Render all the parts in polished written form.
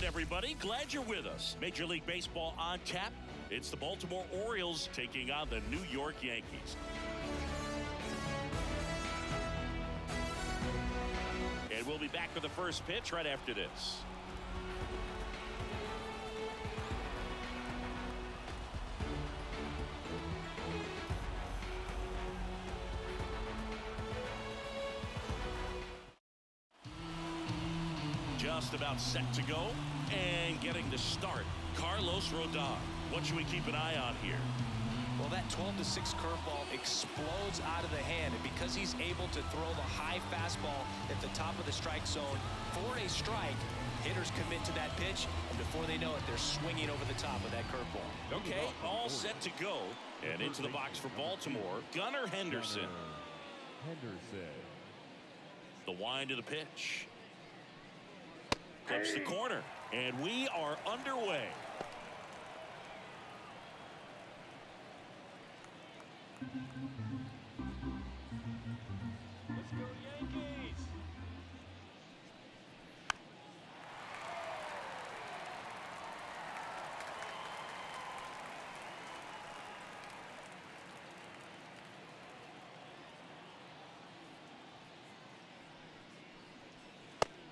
right, everybody. Glad you're with us. Major League Baseball on tap. It's the Baltimore Orioles taking on the New York Yankees. And we'll be back with the first pitch right after this. Just about set to go and getting the start, Carlos Rodon. What should we keep an eye on here? Well, that 12-6 curveball explodes out of the hand, and because he's able to throw the high fastball at the top of the strike zone for a strike, hitters commit to that pitch, and before they know it, they're swinging over the top of that curveball. Okay, all set to go, and into the box for Baltimore, Gunnar Henderson. The wind of the pitch. Clips the corner, and we are underway. Let's go Yankees!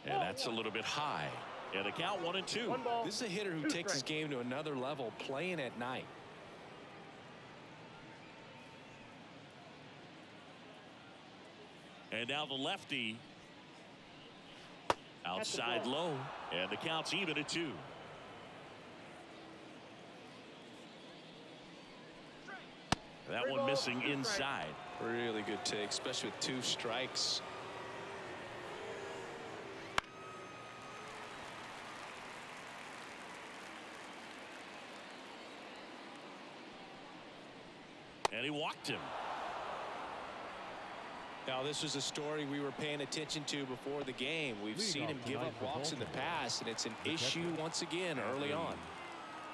And that's a little bit high. And the count 1-2. This is a hitter who takes his game to another level playing at night. And now the lefty. Outside low. And the count's even at 2. That one missing inside. Really good take, especially with 2 strikes. And he walked him. Now, this is a story we were paying attention to before the game. We've seen him give up walks in the past, and it's an issue once again early on.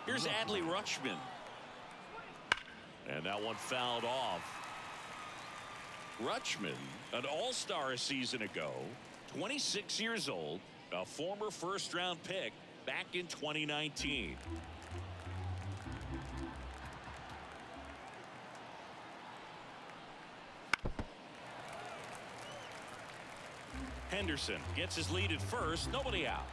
Here's Adley Rutschman. And that one fouled off. Rutschman, an all-star a season ago, 26 years old, a former first-round pick back in 2019. Henderson gets his lead at first. Nobody out.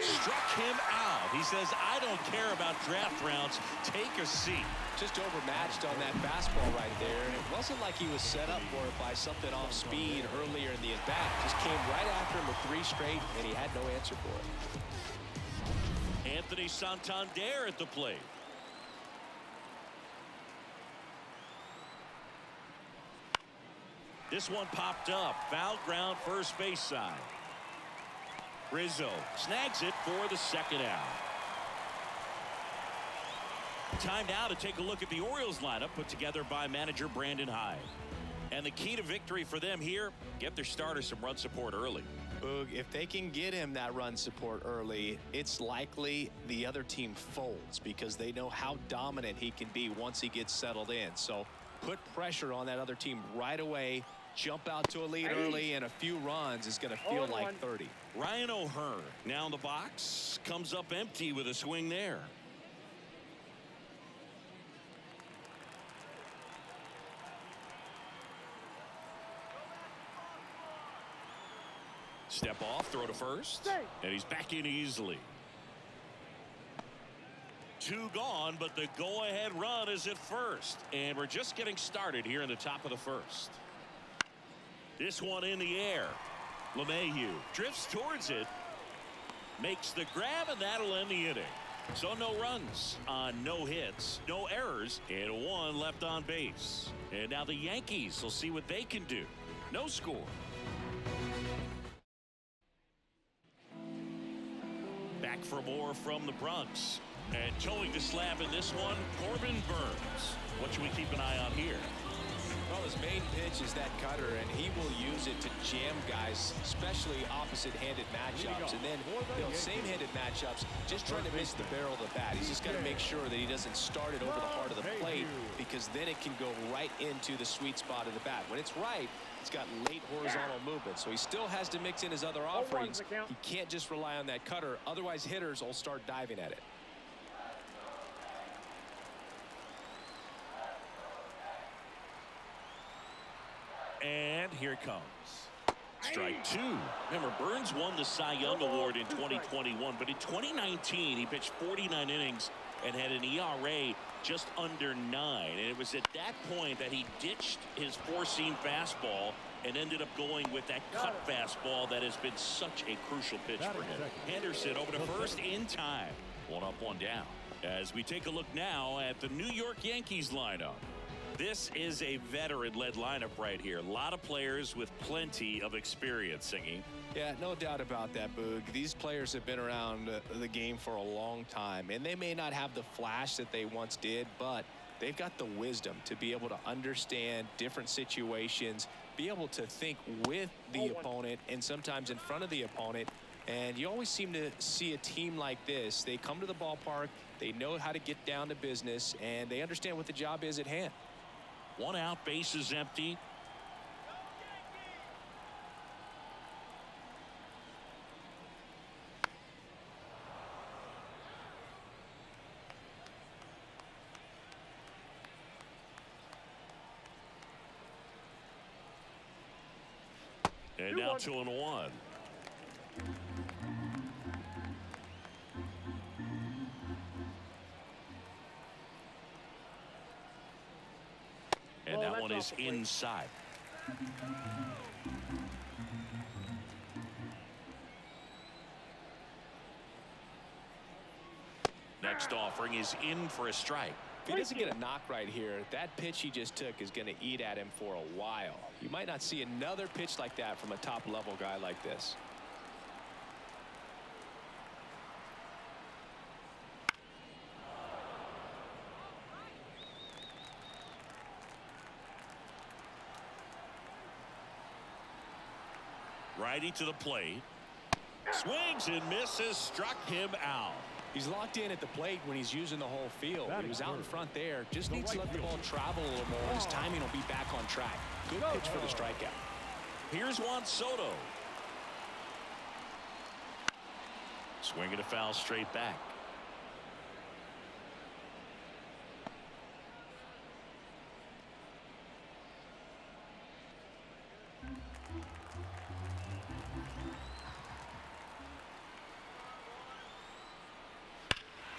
Struck him out. He says, I don't care about draft rounds. Take a seat. Just overmatched on that fastball right there. And it wasn't like he was set up for it by something off speed earlier in the at-bat. Just came right after him with 3 straight, and he had no answer for it. Anthony Santander at the plate. This one popped up. Foul ground, first base side. Rizzo snags it for the second out. Time now to take a look at the Orioles lineup put together by manager Brandon Hyde. And the key to victory for them here, get their starter some run support early. Boog, if they can get him that run support early, it's likely the other team folds because they know how dominant he can be once he gets settled in. So put pressure on that other team right away. Jump out to a lead early, and a few runs is going to feel like 30. Ryan O'Hearn now in the box, comes up empty with a swing there. Step off, throw to first, and he's back in easily. 2 gone, but the go-ahead run is at first, and we're just getting started here in the top of the first. This one in the air. LeMahieu drifts towards it, makes the grab, and that'll end the inning. So no runs on no hits, no errors, and 1 left on base. And now the Yankees will see what they can do. No score. Back for more from the Bronx. And towing the slab in this one, Corbin Burns. What should we keep an eye on here? Well, the his main pitch is that cutter, and he will use it to jam guys, especially opposite-handed matchups. And then, same-handed matchups, just trying to miss the barrel of the bat. He's just got to make sure that he doesn't start it over the heart of the plate, because then it can go right into the sweet spot of the bat. When it's right, it's got late horizontal movement, so he still has to mix in his other offerings. He can't just rely on that cutter, otherwise hitters will start diving at it. And here it comes. Strike two. Remember, Burns won the Cy Young Award in 2021, but in 2019 he pitched 49 innings and had an ERA just under 9. And it was at that point that he ditched his four-seam fastball and ended up going with that cut fastball that has been such a crucial pitch for him. Henderson over to first in time. 1 up, 1 down. As we take a look now at the New York Yankees lineup. This is a veteran-led lineup right here. A lot of players with plenty of experience, Singing. Yeah, no doubt about that, Boog. These players have been around the game for a long time, and they may not have the flash that they once did, but they've got the wisdom to be able to understand different situations, be able to think with the opponent and sometimes in front of the opponent. And you always seem to see a team like this. They come to the ballpark, they know how to get down to business, and they understand what the job is at hand. 1 out, bases empty. And now 2-1. And that one is inside. Next offering is in for a strike. If he doesn't get a knock right here, that pitch he just took is going to eat at him for a while. You might not see another pitch like that from a top-level guy like this. Righty to the plate. Swings and misses. Struck him out. He's locked in at the plate when he's using the whole field. He was out in front there. Just needs to let the ball travel a little more. His timing will be back on track. Good pitch for the strikeout. Here's Juan Soto. Swinging a foul straight back.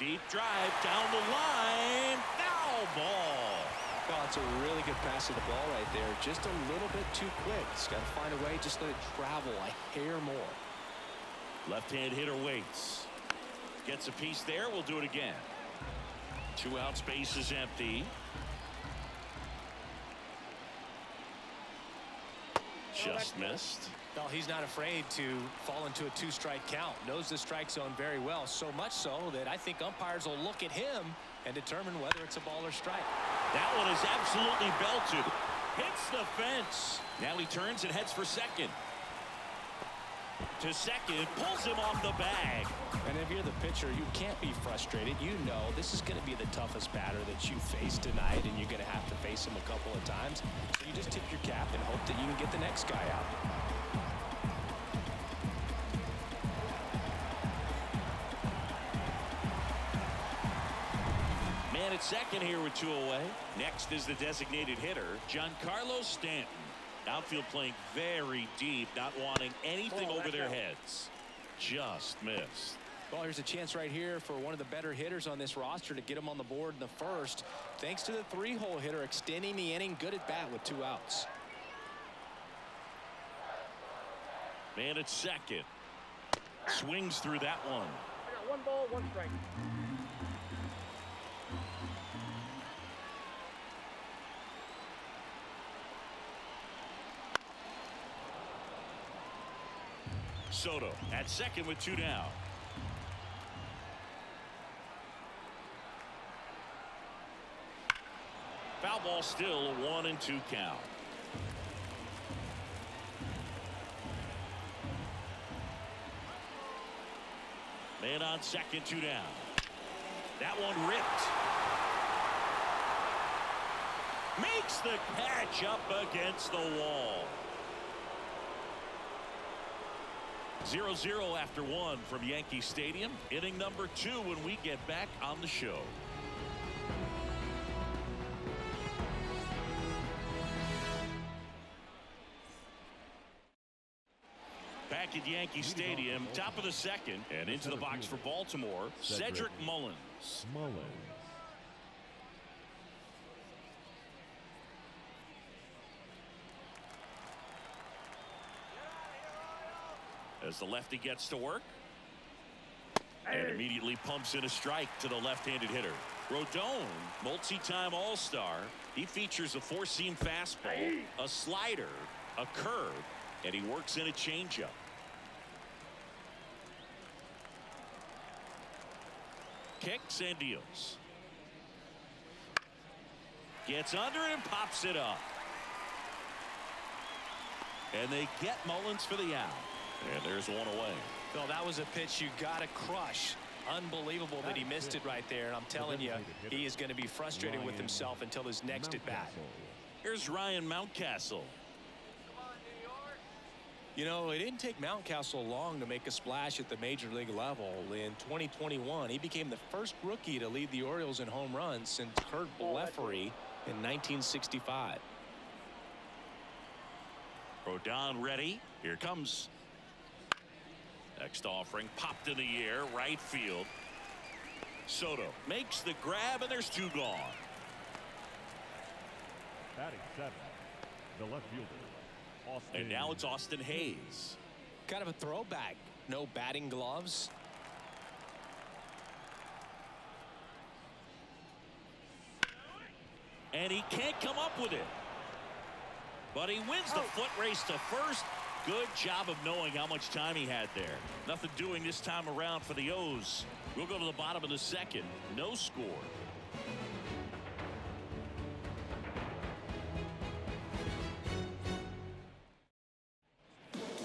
Deep drive down the line. Foul ball. Oh, it's a really good pass of the ball right there. Just a little bit too quick. He's got to find a way. Just let it travel a hair more. Left-hand hitter waits. Gets a piece there. We'll do it again. 2 outs. Base is empty. Just missed. Well, he's not afraid to fall into a 2-strike count. Knows the strike zone very well. So much so that I think umpires will look at him and determine whether it's a ball or strike. That one is absolutely belted. Hits the fence. Now he turns and heads for second. To second, pulls him off the bag. And if you're the pitcher, you can't be frustrated. You know this is going to be the toughest batter that you face tonight, and you're going to have to face him a couple of times. So you just tip your cap and hope that you can get the next guy out. Man at second here with 2 away. Next is the designated hitter, Giancarlo Stanton. Outfield playing very deep, not wanting anything over their heads. Just missed. Well, here's a chance right here for one of the better hitters on this roster to get him on the board in the first. Thanks to the 3-hole hitter extending the inning. Good at bat with 2 outs. Man at second. Swings through that one. I got 1 ball, 1 strike. Soto at second with 2 down. Foul ball still, a 1-2 count. Man on second, 2 down. That one ripped. Makes the catch up against the wall. 0-0 after 1 from Yankee Stadium. Inning number 2 when we get back on the show. Back at Yankee Stadium, top of the second, and into the box for Baltimore, Cedric Mullins. As the lefty gets to work and immediately pumps in a strike to the left-handed hitter. Rodon, multi-time all-star. He features a four-seam fastball, a slider, a curve, and he works in a changeup. Kicks and deals. Gets under it and pops it up. And they get Mullins for the out. And there's one away. Well, that was a pitch you got to crush. Unbelievable that he missed it right there. And I'm telling you, he is going to be frustrated with himself until his next at bat. Here's Ryan Mountcastle. You know, it didn't take Mountcastle long to make a splash at the major league level. In 2021, he became the first rookie to lead the Orioles in home runs since Kurt Blefary in 1965. Rodon ready. Here comes. Next offering popped in the air, right field. Soto makes the grab, and there's 2 gone. Batting 7, the left fielder, Austin. And now it's Austin Hayes. Kind of a throwback. No batting gloves. And he can't come up with it. But he wins the foot race to first. Good job of knowing how much time he had there. Nothing doing this time around for the O's. We'll go to the bottom of the second. No score.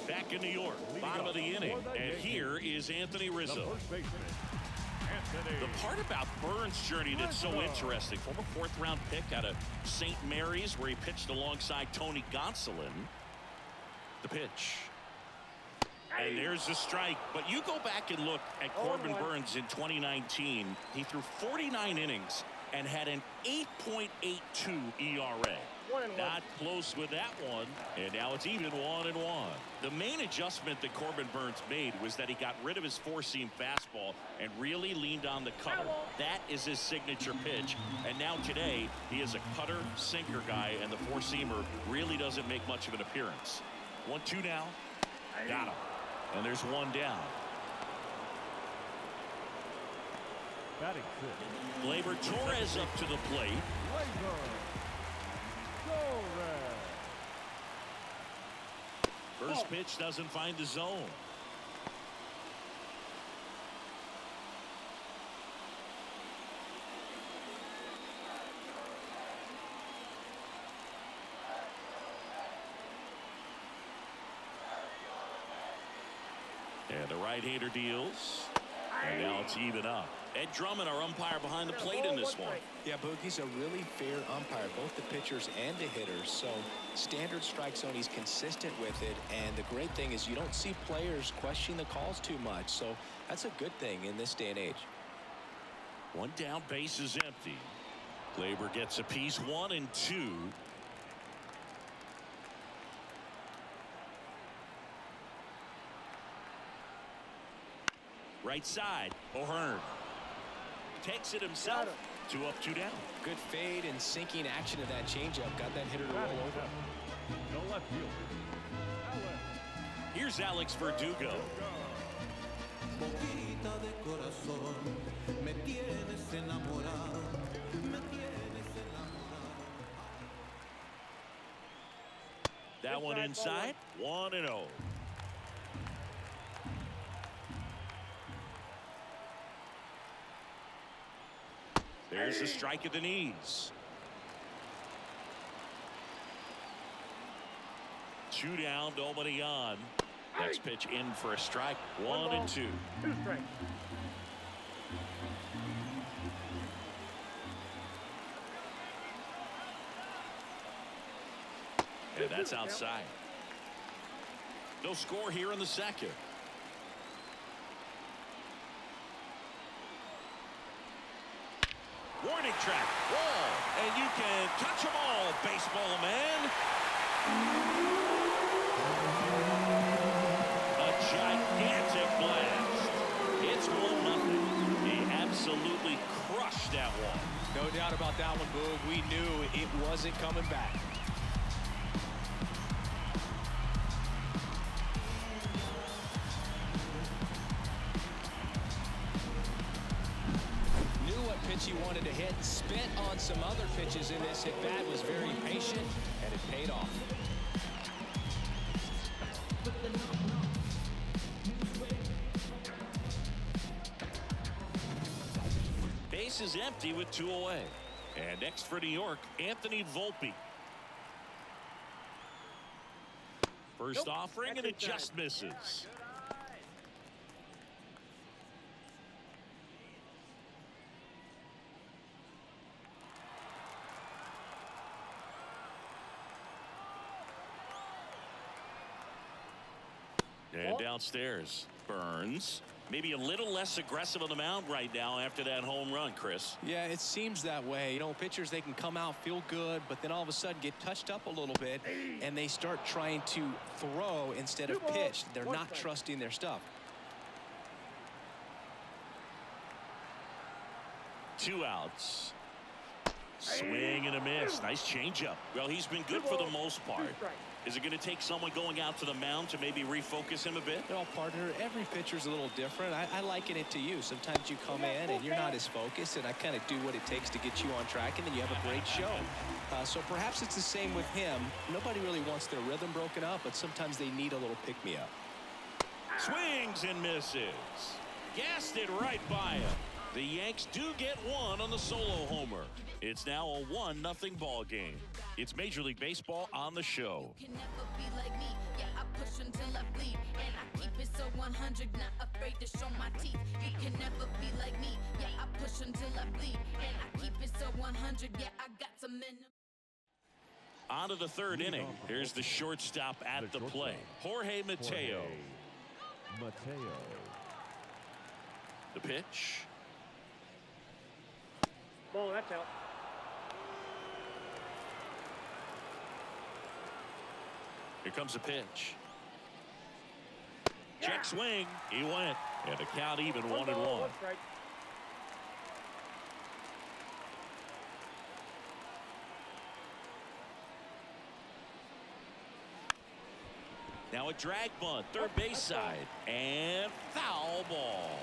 Back in New York, bottom of the inning. And here is Anthony Rizzo. The part about Burns' journey that's so interesting, former 4th-round pick out of St. Mary's, where he pitched alongside Tony Gonsolin. The pitch. And there's the strike. But you go back and look at Corbin Burns in 2019. He threw 49 innings and had an 8.82 ERA. Not close with that one. And now it's even 1-1. The main adjustment that Corbin Burns made was that he got rid of his four-seam fastball and really leaned on the cutter. That is his signature pitch. And now today, he is a cutter sinker guy, and the four-seamer really doesn't make much of an appearance. 1-2 now. Got him. And there's 1 down. Batting 6. Gleyber Torres up to the plate. First pitch doesn't find the zone. And the right-hander deals. And now it's even up. Ed Drummond, our umpire behind the plate in this one. Yeah, Boogie's a really fair umpire, both the pitchers and the hitters. So standard strike zone, he's consistent with it. And the great thing is you don't see players question the calls too much. So that's a good thing in this day and age. 1 down, base is empty. Gleyber gets a piece, 1 and 2. Right side, O'Hearn takes it himself. 2 up, 2 down. Good fade and sinking action of that changeup. Got that hitter to roll over. No left fielder. Here's Alex Verdugo. That one inside, 1-0. There's the strike at the knees. 2 down, nobody on. Next pitch in for a strike. 1 and 2. 2 strikes. And that's outside. No score here in the second. Warning track, wall, and you can touch them all, baseball man. A gigantic blast. It's 1-0. He absolutely crushed that one. No doubt about that one, Boog. We knew it wasn't coming back. He wanted to hit, spent on some other pitches in this at bat, was very patient, and it paid off. Base is empty with 2 away. And next for New York, Anthony Volpe. First offering, and it just misses. And downstairs, Burns. Maybe a little less aggressive on the mound right now after that home run, Chris. Yeah, it seems that way. You know, pitchers, they can come out, feel good, but then all of a sudden get touched up a little bit, and they start trying to throw instead of pitch. They're not trusting their stuff. 2 outs. Swing and a miss. Nice changeup. Well, he's been good for the most part. Is it going to take someone going out to the mound to maybe refocus him a bit? You know, partner, every pitcher's a little different. I liken it to you. Sometimes you come in and you're not as focused, and I kind of do what it takes to get you on track, and then you have a great show. So perhaps it's the same with him. Nobody really wants their rhythm broken up, but sometimes they need a little pick-me-up. Swings and misses. Gassed it right by him. The Yanks do get one on the solo homer. It's now a 1-0 ball game. It's Major League Baseball on the show. You can never be like me. Yeah, I push until I bleed, and I keep it so 100, not afraid to show my teeth. You can never be like me. Yeah, I push until I bleed, and I keep it so 100. Yeah, I got some in. On to the third inning. Here's the shortstop at the plate, Jorge Mateo. The pitch. Ball, that's out. Here comes a pitch. Check swing. He went. And the count even 1-1. 1 strike. Now a drag bunt, third base side. And foul ball.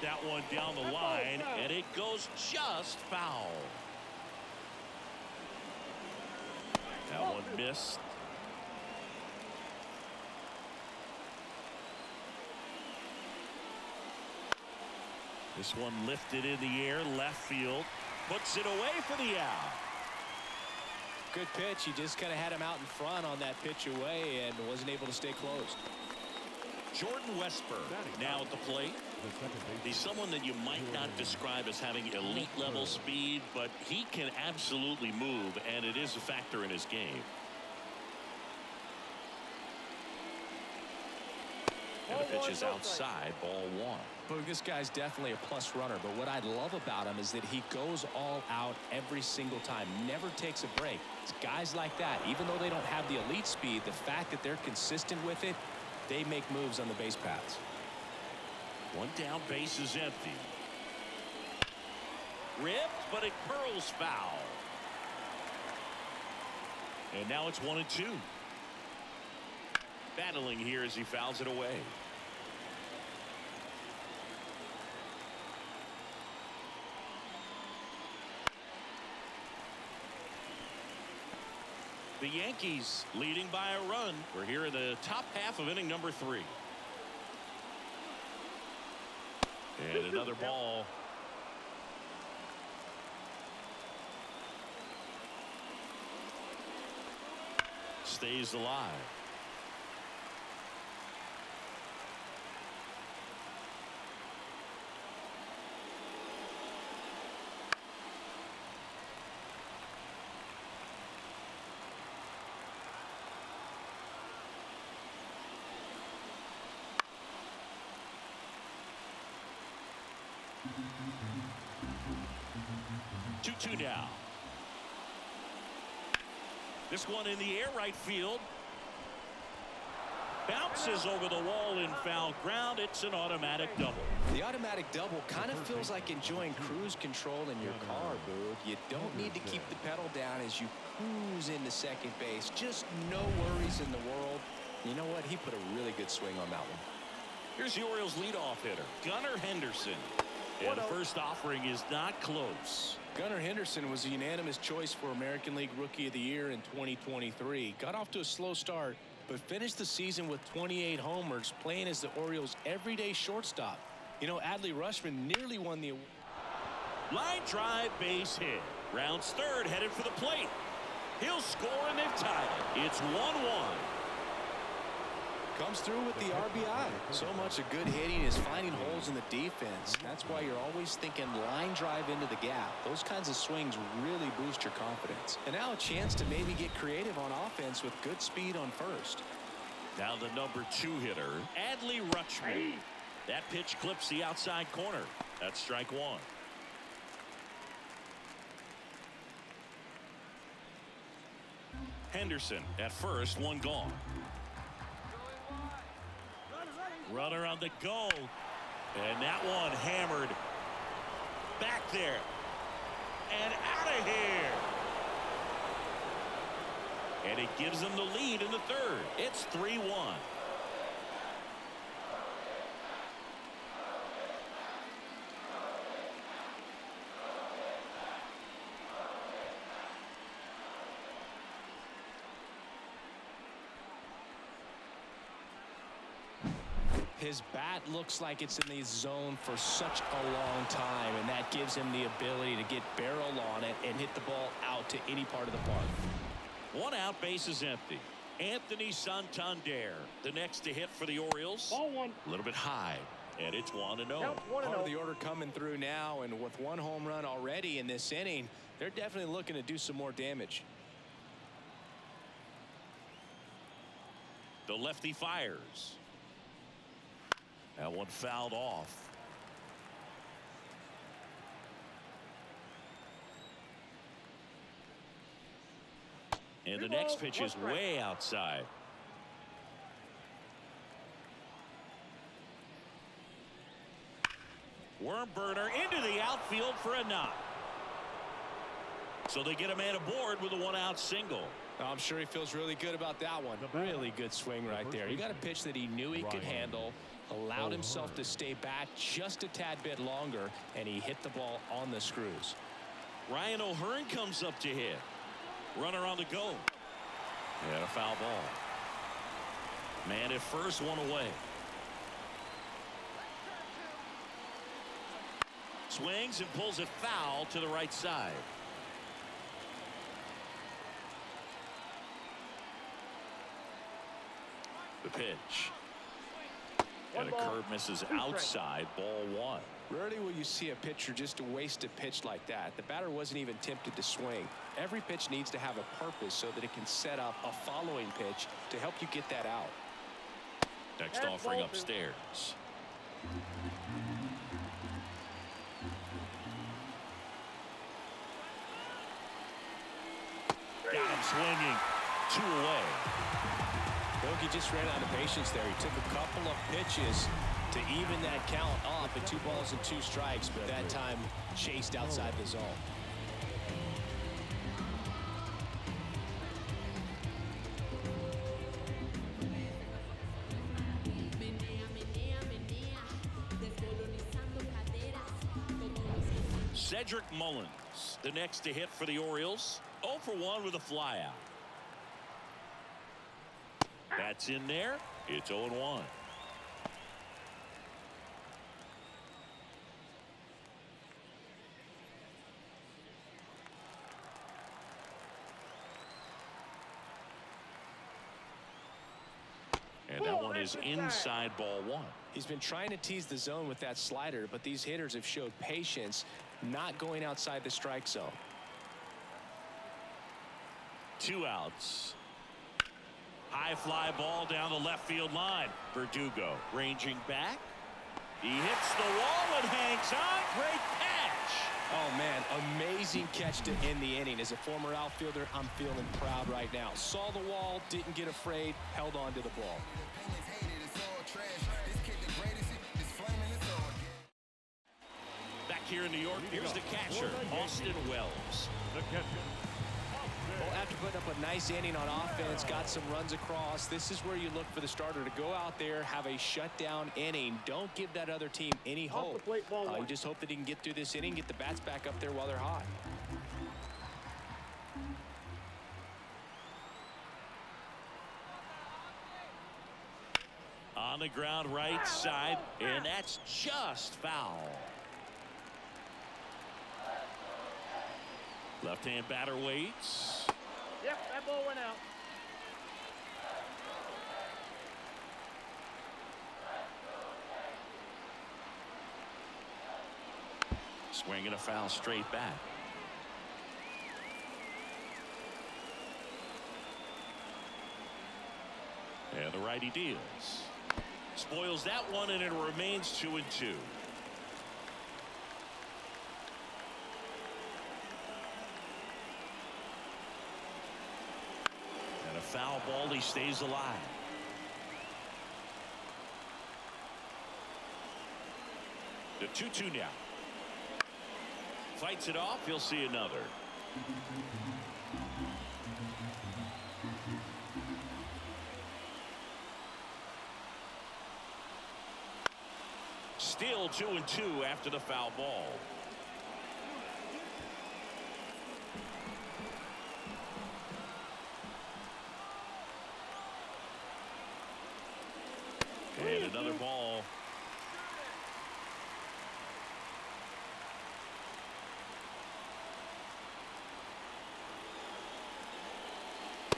That one down the line, and it goes just foul. That one missed. This one lifted in the air, left field, puts it away for the out. Good pitch. He just kind of had him out in front on that pitch away and wasn't able to stay closed. Jordan Westburg now at the plate. He's someone that you might not describe as having elite level speed, but he can absolutely move, and it is a factor in his game. And the pitch is outside, ball 1. Boog, this guy's definitely a plus runner, but what I love about him is that he goes all out every single time, never takes a break. It's guys like that, even though they don't have the elite speed, the fact that they're consistent with it, they make moves on the base paths. One down, base is empty. Ripped, but it curls foul. And now it's 1-2. Battling here as he fouls it away. The Yankees leading by a run. We're here in the top half of inning number 3. And another ball. Stays alive. 2-2 now. This one in the air, right field. Bounces over the wall in foul ground. It's an automatic double. The automatic double kind of feels like enjoying cruise control in your car, Boo. You don't need to keep the pedal down as you cruise into second base. Just no worries in the world. You know what? He put a really good swing on that one. Here's the Orioles leadoff hitter, Gunnar Henderson. And the first offering is not close. Gunnar Henderson was a unanimous choice for American League Rookie of the Year in 2023. Got off to a slow start, but finished the season with 28 homers, playing as the Orioles' everyday shortstop. You know, Adley Rutschman nearly won the award. Line drive, base hit. Rounds third, headed for the plate. He'll score, and they've tied it. It's 1-1. Comes through with the RBI. So much of good hitting is finding holes in the defense. That's why you're always thinking line drive into the gap. Those kinds of swings really boost your confidence. And now a chance to maybe get creative on offense with good speed on first. Now the number 2 hitter, Adley Rutschman. That pitch clips the outside corner. That's strike one. Henderson at first, one gone. Runner on the go. And that one hammered back there. And out of here. And it gives them the lead in the third. It's 3-1. His bat looks like it's in the zone for such a long time, and that gives him the ability to get barrel on it and hit the ball out to any part of the park. One out, base is empty. Anthony Santander, the next to hit for the Orioles. Ball one. A little bit high, and it's 1-0. Count 1-0. Part of the order coming through now, and with one home run already in this inning, they're definitely looking to do some more damage. The lefty fires. That one fouled off. And the next pitch is way outside. Worm burner into the outfield for a knock. So they get a man aboard with a one-out single. I'm sure he feels really good about that one. Really good swing right there. He got a pitch that he knew he could handle, allowed himself to stay back just a tad bit longer, and he hit the ball on the screws. Ryan O'Hearn comes up to hit. Runner on the go. And a foul ball. Man at first, one away. Swings and pulls it foul to the right side. The pitch. And a curve misses outside, ball one. Rarely will you see a pitcher just waste a pitch like that. The batter wasn't even tempted to swing. Every pitch needs to have a purpose so that it can set up a following pitch to help you get that out. Next offering upstairs. Got him swinging. 2 away. Bogey just ran out of patience there. He took a couple of pitches to even that count up at 2 balls and 2 strikes, but that time chased outside the zone. Cedric Mullins, the next to hit for the Orioles. 0 for 1 with a flyout. That's in there. It's 0-1. And that one is inside, ball one. He's been trying to tease the zone with that slider, but these hitters have showed patience, not going outside the strike zone. 2 outs. High fly ball down the left field line. Verdugo ranging back. He hits the wall and hangs on. Great catch. Oh, man, amazing catch to end the inning. As a former outfielder, I'm feeling proud right now. Saw the wall, didn't get afraid, held on to the ball. Back here in New York, here's the catcher, Austin Wells. The catcher. Well, after putting up a nice inning on offense, got some runs across, this is where you look for the starter to go out there, have a shutdown inning. Don't give that other team any Off hope. the plate, ball one. You just hope that he can get through this inning, get the bats back up there while they're hot. On the ground right side, and that's just foul. Left-hand batter waits. Yep, that ball went out. Swinging a foul straight back. And the righty deals. Spoils that one, and it remains 2-2. And a foul ball, he stays alive. The 2-2 now. Fights it off. He'll see another. Still 2-2 after the foul ball. And another ball.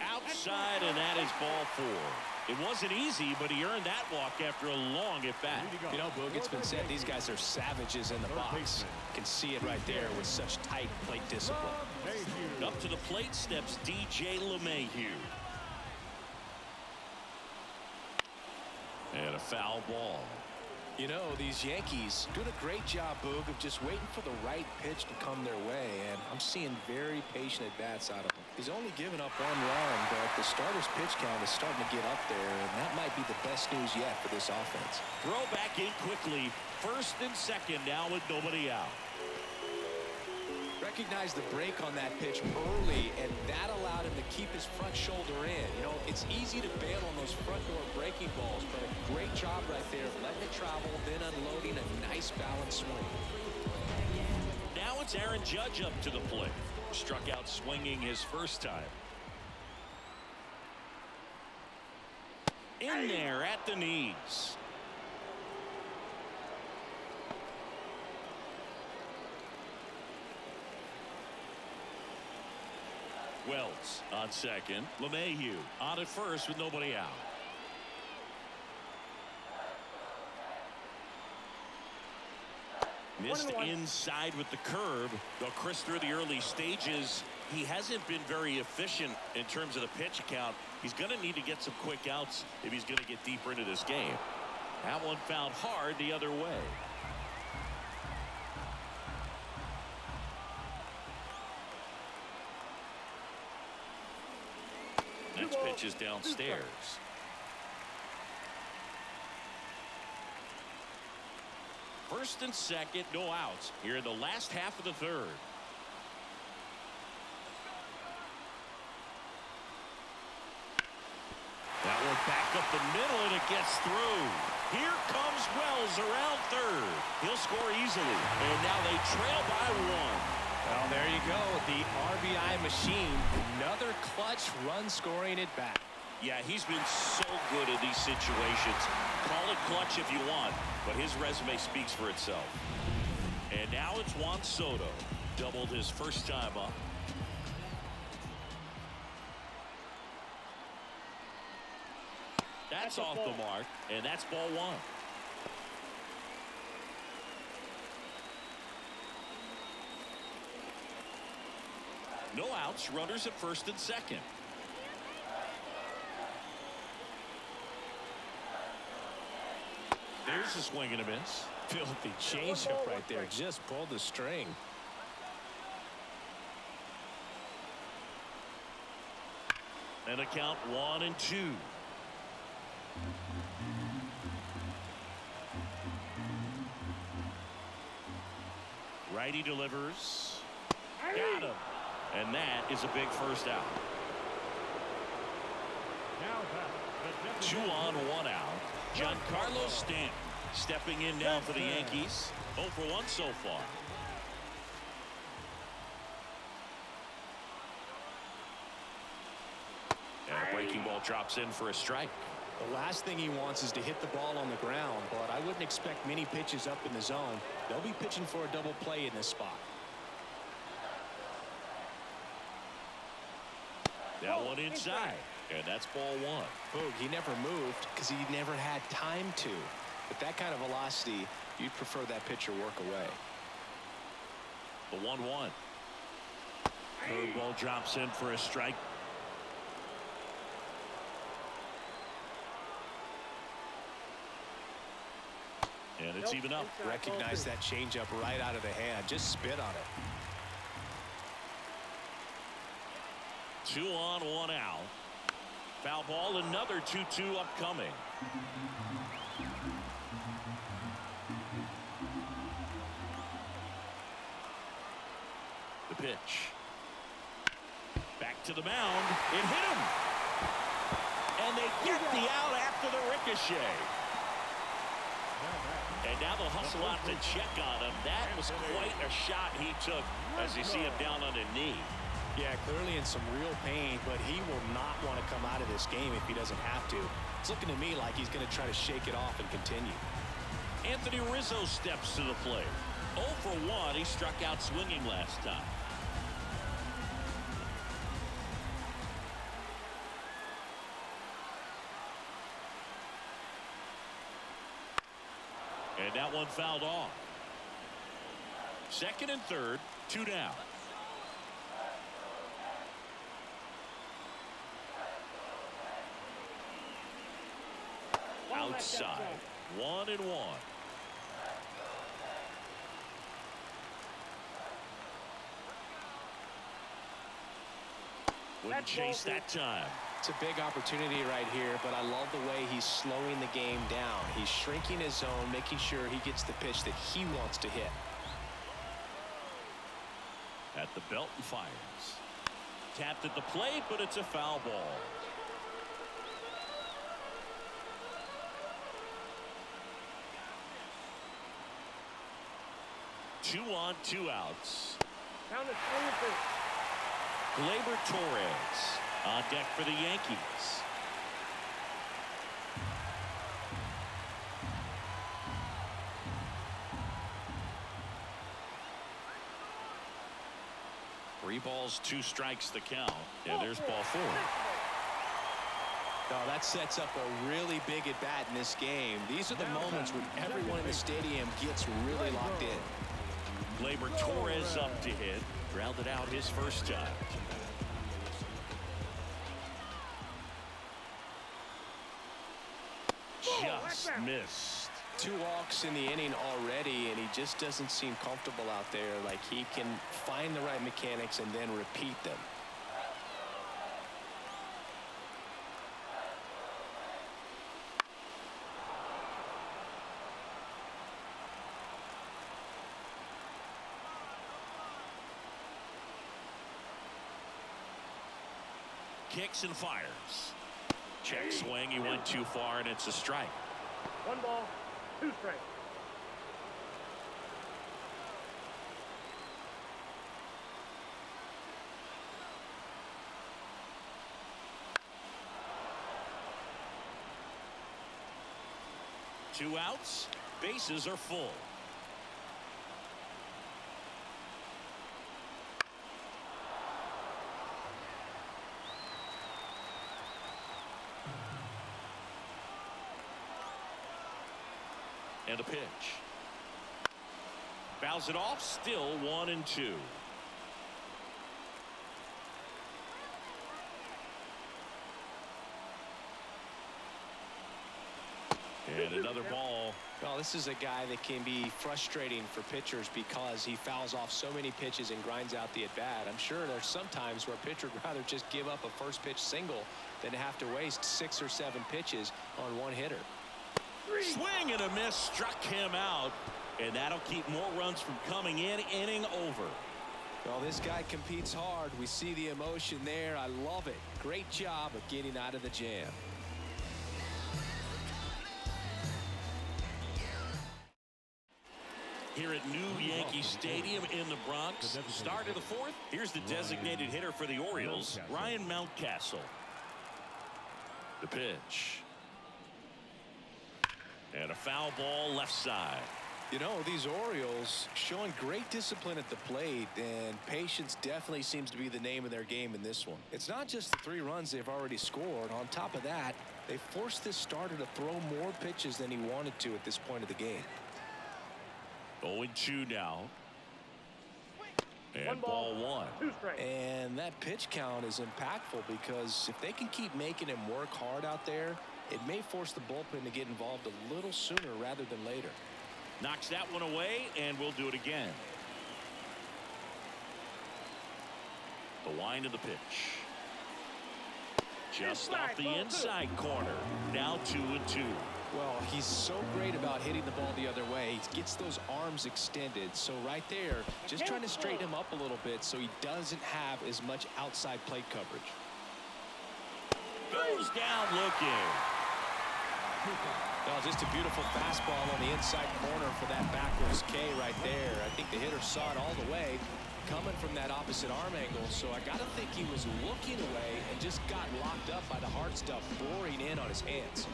Outside, and that is ball 4. It wasn't easy, but he earned that walk after a long at-bat. You know, Boog, it's been said these guys are savages in the box. You can see it right there with such tight plate discipline. Up to the plate steps DJ LeMahieu. And a foul ball. You know, these Yankees doing a great job, Boog, of just waiting for the right pitch to come their way, and I'm seeing very patient at-bats out of him. He's only given up 1 run, but the starter's pitch count is starting to get up there, and that might be the best news yet for this offense. Throw back in quickly. First and second now with nobody out. Recognized the break on that pitch early, and that allowed him to keep his front shoulder in. You know, it's easy to bail on those front door breaking balls, but a great job right there of letting it travel, then unloading a nice balanced swing. Now it's Aaron Judge up to the plate. Struck out swinging his first time. In there at the knees. Wells on second. LeMahieu on at first with nobody out. Missed inside with the curve. Though Chris, through the early stages, he hasn't been very efficient in terms of the pitch count. He's going to need to get some quick outs if he's going to get deeper into this game. That one found hard the other way. Next pitch is downstairs. First and second, no outs here in the last half of the third. That one back up the middle, and it gets through. Here comes Wells around third. He'll score easily, and now they trail by 1. Well, there you go. The RBI machine. Another clutch run scoring at bat. Yeah, he's been so good in these situations. Call it clutch if you want, but his resume speaks for itself. And now it's Juan Soto. Doubled his first time up. That's off the mark, and that's ball 1. No outs, runners at first and second. Here's a swing and a miss. Filthy changeup right there. Just pulled the string. And a count 1-2. Righty delivers. Got him. And that is a big first out. Now back. 2 on, 1 out. Giancarlo Stanton stepping in now for the Yankees. 0 for 1 so far. And a breaking ball drops in for a strike. The last thing he wants is to hit the ball on the ground, but I wouldn't expect many pitches up in the zone. They'll be pitching for a double play in this spot. That one inside, and that's ball 1. Boog, he never moved because he never had time to. With that kind of velocity, you'd prefer that pitcher work away. The 1-1. Curveball drops in for a strike. And it's even up. Recognize that changeup right out of the hand. Just spit on it. 2 on, 1 out. Foul ball, another 2-2 upcoming. The pitch. Back to the mound. It hit him. And they get the out after the ricochet. And now they'll hustle out to check on him. That was quite a shot he took as you see him down on a knee. Yeah, clearly in some real pain, but he will not want to come out of this game if he doesn't have to. It's looking to me like he's going to try to shake it off and continue. Anthony Rizzo steps to the plate. 0 for 1. He struck out swinging last time. And that one fouled off. 2nd and 3rd, 2 down. Outside, 1-1. Wouldn't chase that time. It's a big opportunity right here, but I love the way he's slowing the game down. He's shrinking his zone, making sure he gets the pitch that he wants to hit. At the belt and fires. Tapped at the plate, but it's a foul ball. Two on, 2 outs. Count it 3-2. Gleyber Torres on deck for the Yankees. Three balls, 2 strikes the count. And there's ball 4. No, that sets up a really big at bat in this game. These are the moments when everyone in the stadium gets really locked in. Gleyber Torres up to hit. Grounded out his first time. Just missed. 2 walks in the inning already, and he just doesn't seem comfortable out there. Like he can find the right mechanics and then repeat them. Kicks and fires. Check swing. He went too far, and it's a strike. 1 ball, 2 strikes. Two outs. Bases are full. And a pitch. Fouls it off. Still 1-2. And another ball. Well, this is a guy that can be frustrating for pitchers because he fouls off so many pitches and grinds out the at-bat. I'm sure there's some times where a pitcher would rather just give up a first pitch single than have to waste 6 or 7 pitches on one hitter. Swing and a miss struck him out, and that'll keep more runs from coming in. Inning over. Well, this guy competes hard. We see the emotion there. I love it. Great job of getting out of the jam. Here at New Yankee Stadium in the Bronx, start of the 4th. Here's the designated hitter for the Orioles, Ryan Mountcastle. The pitch. And a foul ball left side. You know, these Orioles showing great discipline at the plate, and patience definitely seems to be the name of their game in this one. It's not just the 3 runs they've already scored. On top of that, they forced this starter to throw more pitches than he wanted to at this point of the game. 0-2 now. And One ball, 1. 2 strikes. And that pitch count is impactful because if they can keep making him work hard out there, it may force the bullpen to get involved a little sooner rather than later. Knocks that one away, and we'll do it again. The wind of the pitch. Just off the inside corner. Now 2-2. Well, he's so great about hitting the ball the other way. He gets those arms extended. So right there, just trying to straighten him up a little bit so he doesn't have as much outside plate coverage. Goes down looking. Well, just a beautiful fastball on the inside corner for that backwards K right there. I think the hitter saw it all the way coming from that opposite arm angle. So I got to think he was looking away and just got locked up by the hard stuff boring in on his hands.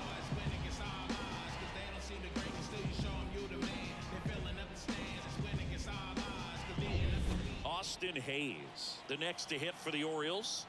Austin Hayes, the next to hit for the Orioles.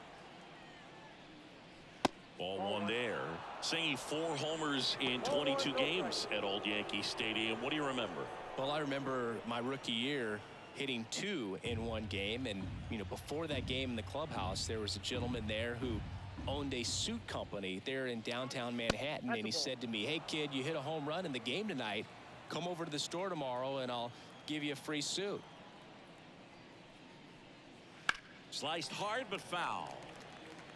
Ball 1 there. Saying 4 homers in 22 games at Old Yankee Stadium. What do you remember? Well, I remember my rookie year hitting 2 in one game. And, you know, before that game in the clubhouse, there was a gentleman there who owned a suit company there in downtown Manhattan. And he said to me, "Hey, kid, you hit a home run in the game tonight. Come over to the store tomorrow and I'll give you a free suit." Sliced hard but foul.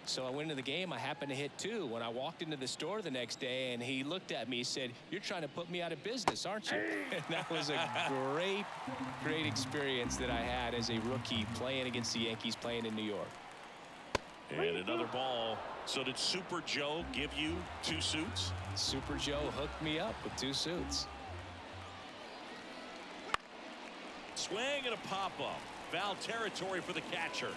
So I went into the game. I happened to hit 2. When I walked into the store the next day and he looked at me, he said, "You're trying to put me out of business, aren't you?" And that was a great experience that I had as a rookie playing against the Yankees, playing in New York. And another ball. So did Super Joe give you 2 suits? Super Joe hooked me up with 2 suits. Swing and a pop-up. Foul territory for the catcher.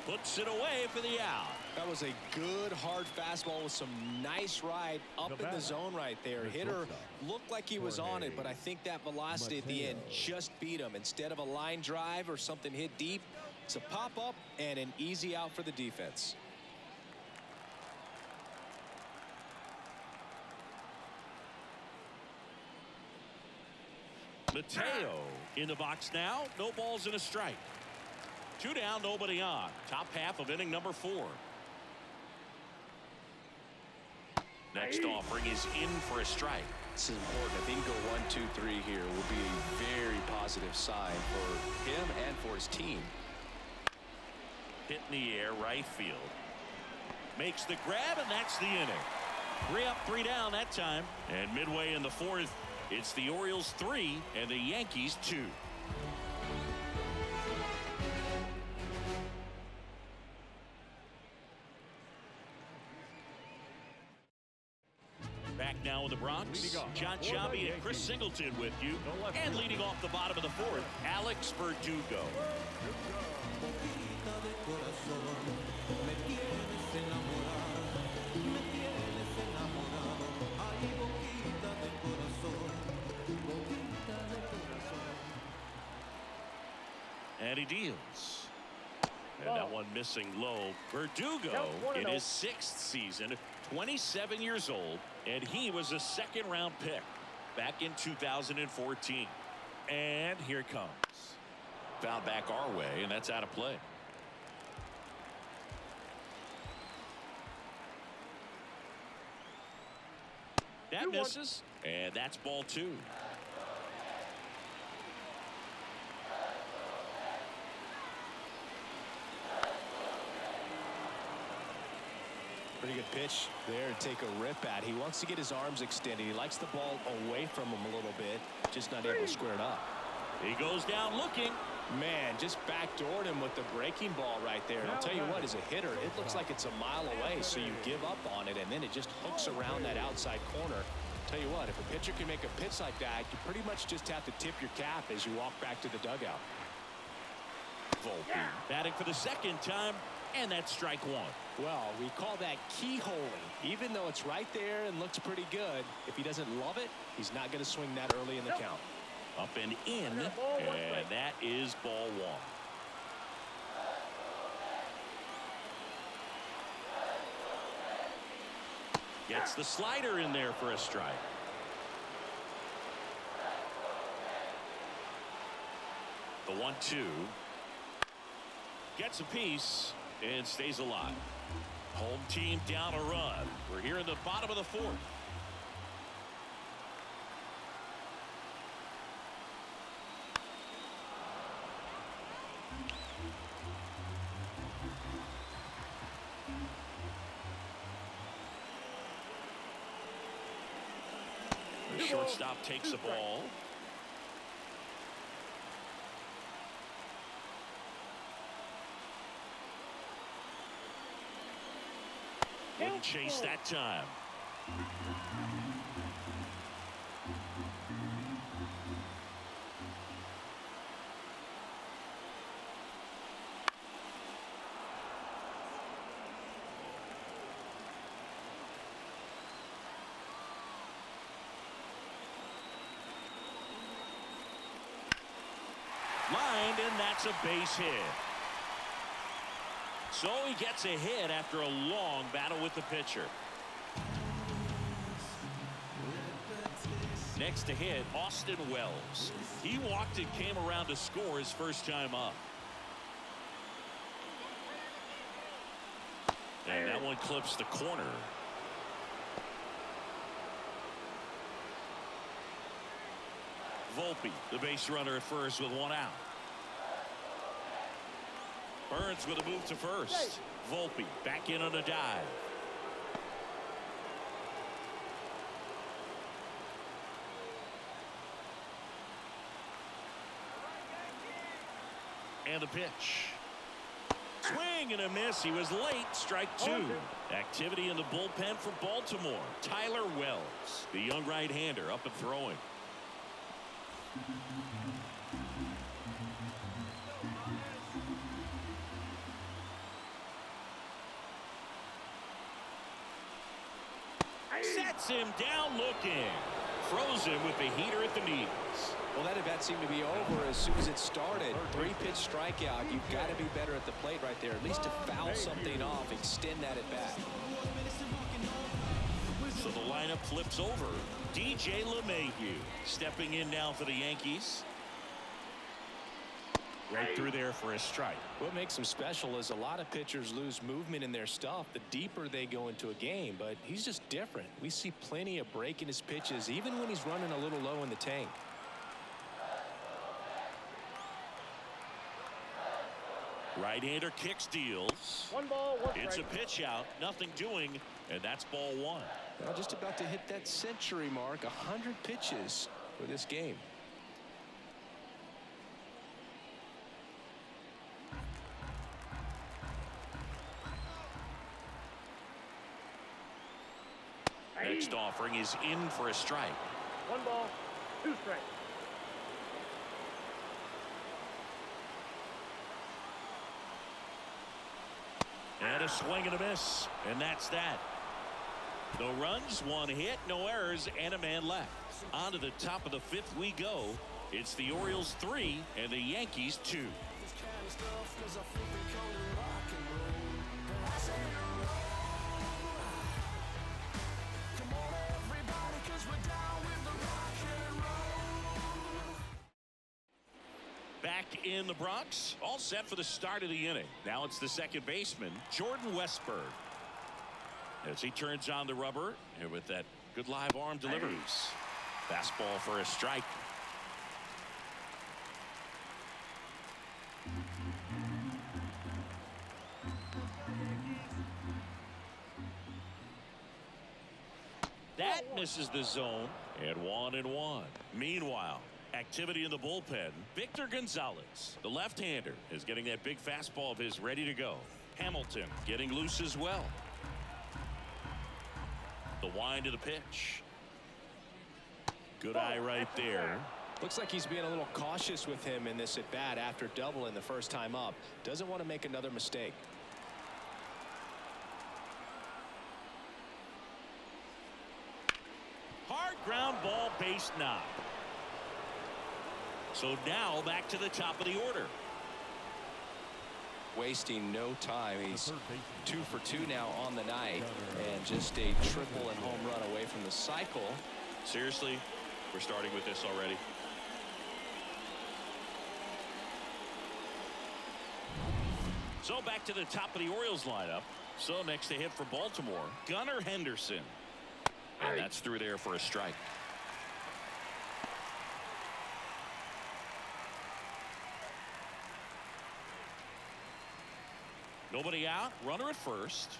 Puts it away for the out. That was a good hard fastball with some nice ride up in the zone right there. Hitter looked like he was on it, but I think that velocity at the end just beat him. Instead of a line drive or something hit deep, it's a pop-up and an easy out for the defense. Mateo in the box now. No balls and a strike. 2 down, nobody on. Top half of inning number 4. Next offering is in for a strike. This is important. If he can go 1, 2, 3 here, will be a very positive sign for him and for his team. Hit in the air, right field. Makes the grab, and that's the inning. 3 up, 3 down that time. And midway in the 4th, it's the Orioles 3 and the Yankees 2. Back now in the Bronx, John Sciambi and Chris Singleton with you. And leading off the bottom of the 4th, Alex Verdugo. And he deals. And that one missing low. Verdugo in his 6th season, 27 years old, and he was a 2nd-round pick back in 2014. And here it comes. Fouled back our way, and that's out of play. That misses, and that's ball 2. Pretty good pitch there to take a rip at. He wants to get his arms extended. He likes the ball away from him a little bit, just not able to square it up. He goes down looking. Man, just backdoored him with the breaking ball right there. And I'll tell you what, as a hitter, it looks like it's a mile away, so you give up on it, and then it just hooks around that outside corner. Tell you what, if a pitcher can make a pitch like that, you pretty much just have to tip your cap as you walk back to the dugout. Volpe batting for the second time, and that's strike 1. Well, we call that keyholing. Even though it's right there and looks pretty good, if he doesn't love it, he's not going to swing that early in the count. Up and in, and that is ball 1. Gets the slider in there for a strike. The 1-2. Gets a piece and stays alive. Home team down a run. We're here in the bottom of the 4th. The shortstop takes the ball. Wouldn't chase that time. Lined, and that's a base hit. So he gets a hit after a long battle with the pitcher. Next to hit, Austin Wells. He walked and came around to score his first time up. And that one clips the corner. Volpe, the base runner at first with 1 out. Burns with a move to first. Volpe back in on a dive. And the pitch. Swing and a miss. He was late. Strike 2. Activity in the bullpen for Baltimore. Tyler Wells, the young right-hander, up and throwing. Sets him down looking. Throws him with the heater at the knees. Well, that at-bat seemed to be over as soon as it started. 3-pitch strikeout. You've got to be better at the plate right there, at least to foul something off, extend that at-bat. So the lineup flips over. DJ LeMahieu stepping in now for the Yankees. Right through there for a strike. What makes him special is a lot of pitchers lose movement in their stuff the deeper they go into a game, but he's just different. We see plenty of break in his pitches, even when he's running a little low in the tank. Right-hander kicks, deals. 1 ball, 1 strike. It's a pitch out, nothing doing, and that's ball 1. Well, just about to hit that century mark, 100 pitches for this game. Next offering is in for a strike. 1 ball, 2 strikes. And a swing and a miss. And that's that. No runs, 1 hit, no errors, and a man left. On to the top of the 5th we go. It's the Orioles 3 and the Yankees 2. Back in the Bronx, all set for the start of the inning. Now it's the second baseman, Jordan Westburg. As he turns on the rubber, and with that Good live arm deliveries. Fastball for a strike. That misses the zone. And 1-1. Meanwhile, activity in the bullpen. Victor Gonzalez, the left-hander, is getting that big fastball of his ready to go. Hamilton getting loose as well. The wind of the pitch. Good eye right there. Looks like he's being a little cautious with him in this at bat after doubling the first time up. Doesn't want to make another mistake. Hard ground ball, base knock. So now back to the top of the order. Wasting no time. He's 2 for 2 now on the night, and just a triple and home run away from the cycle. Seriously, we're starting with this already. So back to the top of the Orioles lineup. So next to hit for Baltimore, Gunnar Henderson. And that's through there for a strike. Nobody out. Runner at first.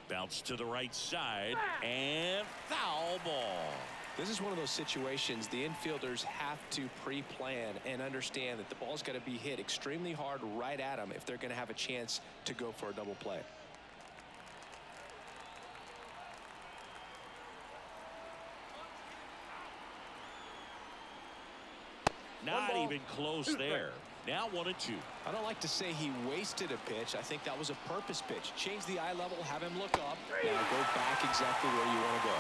Bounce to the right side. And foul ball. This is one of those situations the infielders have to pre-plan and understand that the ball's got to be hit extremely hard right at them if they're going to have a chance to go for a double play. Not even close there. Now 1-2. I don't like to say he wasted a pitch. I think that was a purpose pitch. Change the eye level, have him look up. Now go back exactly where you want to go.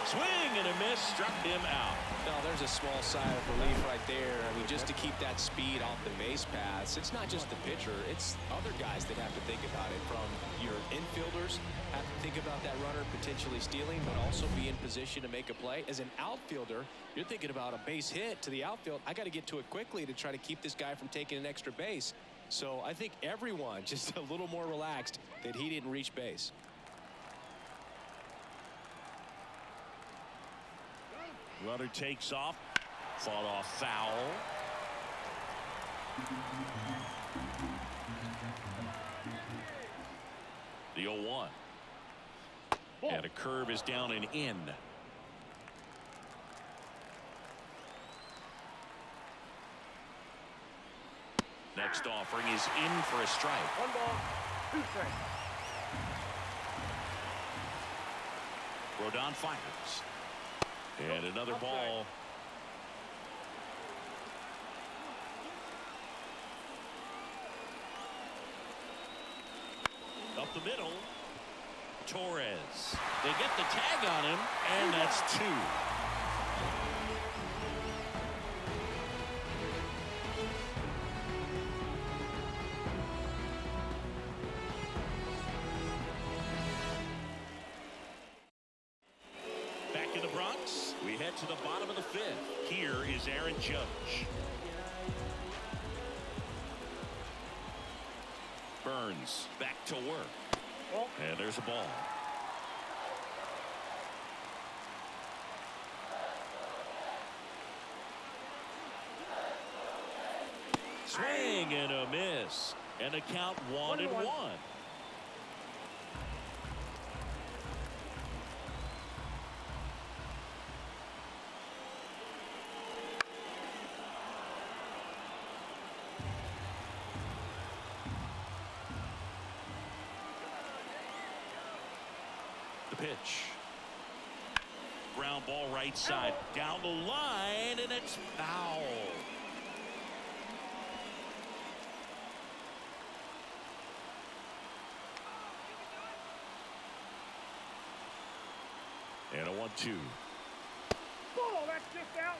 Swing and a miss, struck him out. Now there's a small sigh of relief right there. I mean, just to keep that speed off the base paths. It's not just the pitcher, it's other guys that have to think about it. From your infielders have to think about that runner potentially stealing, but also be in position to make a play. As an outfielder, you're thinking about a base hit to the outfield. I got to get to it quickly to try to keep this guy from taking an extra base. So I think everyone just a little more relaxed that he didn't reach base. Runner takes off. Fought off foul. The 0-1. And a curve is down and in. Next offering is in for a strike. 1 ball, 2 strikes. Rodon fires. And another ball. Up the middle. Torres. They get the tag on him, and that's 2. Back in the Bronx, we head to the bottom of the 5th. Here is Aaron Judge. Burns back to work. And there's a ball. Swing and a miss. And a count 1-1. Pitch. Ground ball right side. Down the line, and it's foul. And a 1-2. Ball, that's just out.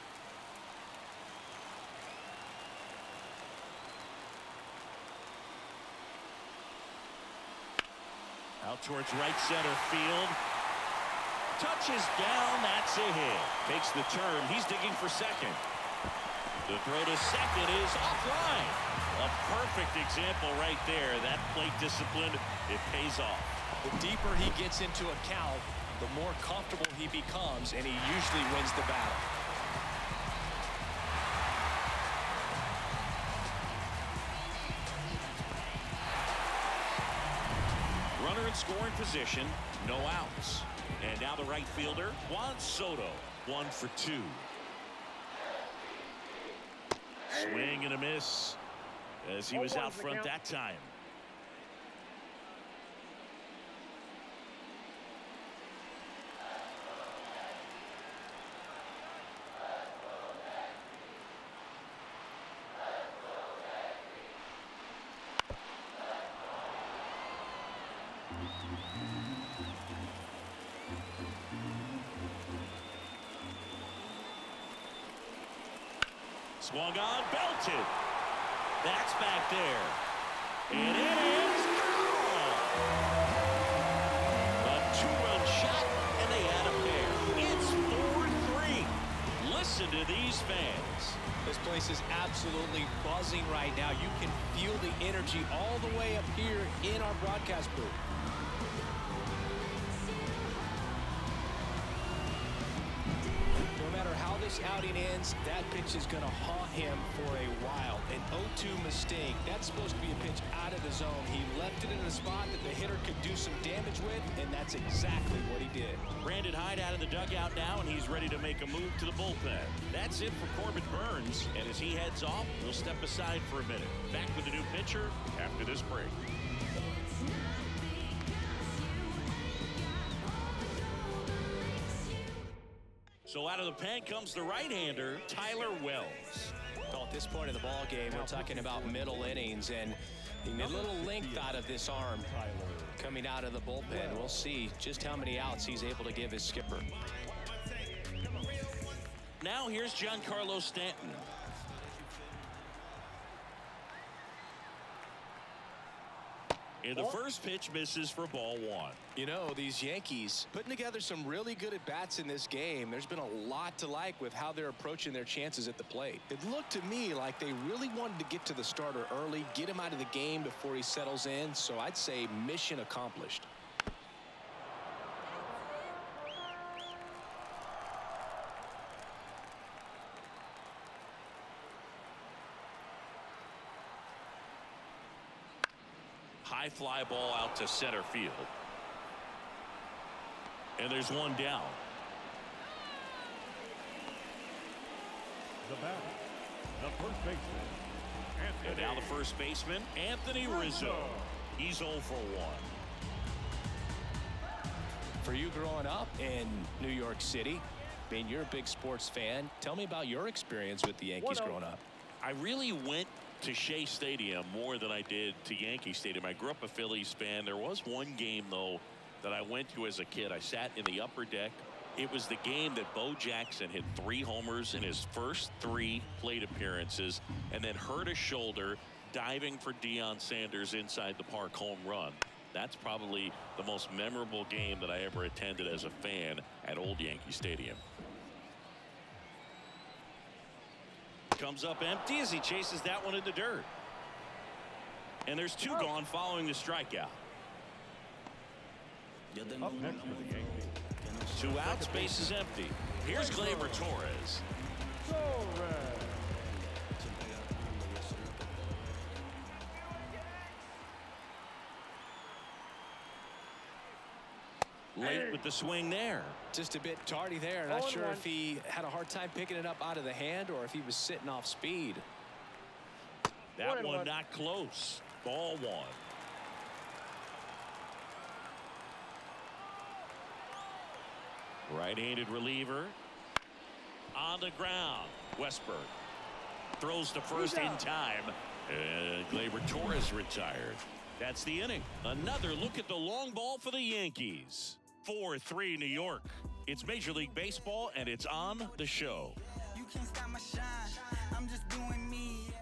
Out towards right center field. Touches down, that's a hit. Takes the turn, he's digging for second. The throw to second is offline. A perfect example right there. That plate discipline, it pays off. The deeper he gets into a count, the more comfortable he becomes, and he usually wins the battle. Runner in scoring position, no outs. And now the right fielder, Juan Soto, 1 for 2. Swing and a miss as he was out front that time. Swung on, belted. That's back there. And it is gone. A 2-run shot, and they add a pair. It's 4-3. Listen to these fans. This place is absolutely buzzing right now. You can feel the energy all the way up here in our broadcast booth. No matter how this outing ends, that pitch is going to haunt him for a while. An 0-2 mistake. That's supposed to be a pitch out of the zone. He left it in a spot that the hitter could do some damage with, and that's exactly what he did. Brandon Hyde out of the dugout now, and he's ready to make a move to the bullpen. That's it for Corbin Burnes, and as he heads off, we'll step aside for a minute. Back with the new pitcher after this break. So out of the pen comes the right-hander, Tyler Wells. Well, at this point in the ball game, we're talking about middle innings, and a little length out of this arm coming out of the bullpen. We'll see just how many outs he's able to give his skipper. Now here's Giancarlo Stanton. And the first pitch misses for ball 1. You know, these Yankees putting together some really good at-bats in this game. There's been a lot to like with how they're approaching their chances at the plate. It looked to me like they really wanted to get to the starter early, get him out of the game before he settles in. So I'd say mission accomplished. High fly ball out to center field. And there's one down. The batter, the first baseman. And now the first baseman, Anthony Rizzo. He's 0 for 1. For you growing up in New York City, I mean, you're a big sports fan. Tell me about your experience with the Yankees growing up. I really went to Shea Stadium more than I did to Yankee Stadium. I grew up a Phillies fan. There was one game, though, that I went to as a kid. I sat in the upper deck. It was the game that Bo Jackson hit 3 homers in his first 3 plate appearances and then hurt his shoulder diving for Deion Sanders' inside the park home run. That's probably the most memorable game that I ever attended as a fan at Old Yankee Stadium. Comes up empty as he chases that one in the dirt. And there's 2 gone following the strikeout. Up next for the Yankees. 2 outs, base is empty. Here's Gleyber Torres. Late with the swing there. Just a bit tardy there. Not sure if he had a hard time picking it up out of the hand or if he was sitting off speed. That one not close. Ball 1. Right-handed reliever on the ground. Westberg throws to first in time, and Gleyber Torres retired. That's the inning. Another look at the long ball for the Yankees. 4-3 New York. It's Major League Baseball, and it's on the show. You can't stop my shine. I'm just doing me.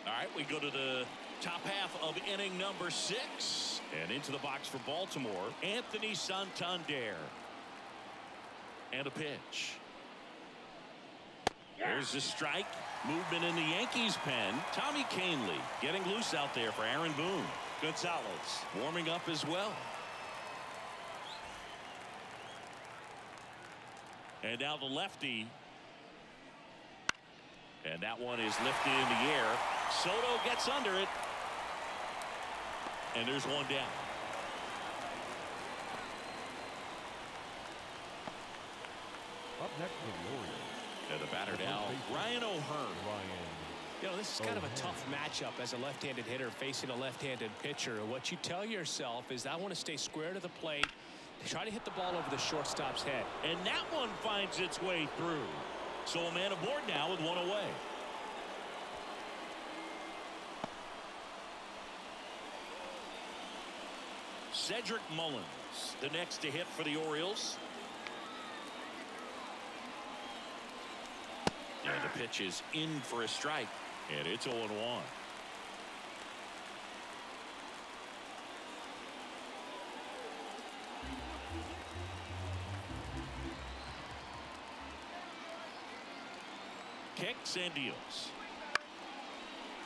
All right, we go to the top half of inning number 6, and into the box for Baltimore, Anthony Santander. And a pitch. There's the strike. Movement in the Yankees pen. Tommy Kahnle getting loose out there for Aaron Boone. Gonzalez warming up as well. And now the lefty. And that one is lifted in the air. Soto gets under it. And there's one down. Up next for the Orioles. And the batter now, Ryan O'Hearn. You know, this is kind of a tough matchup as a left-handed hitter facing a left-handed pitcher. What you tell yourself is I want to stay square to the plate, try to hit the ball over the shortstop's head. And that one finds its way through. So a man aboard now with one away. Cedric Mullins, the next to hit for the Orioles. And the pitch is in for a strike. And it's 0-1. Kicks and deals.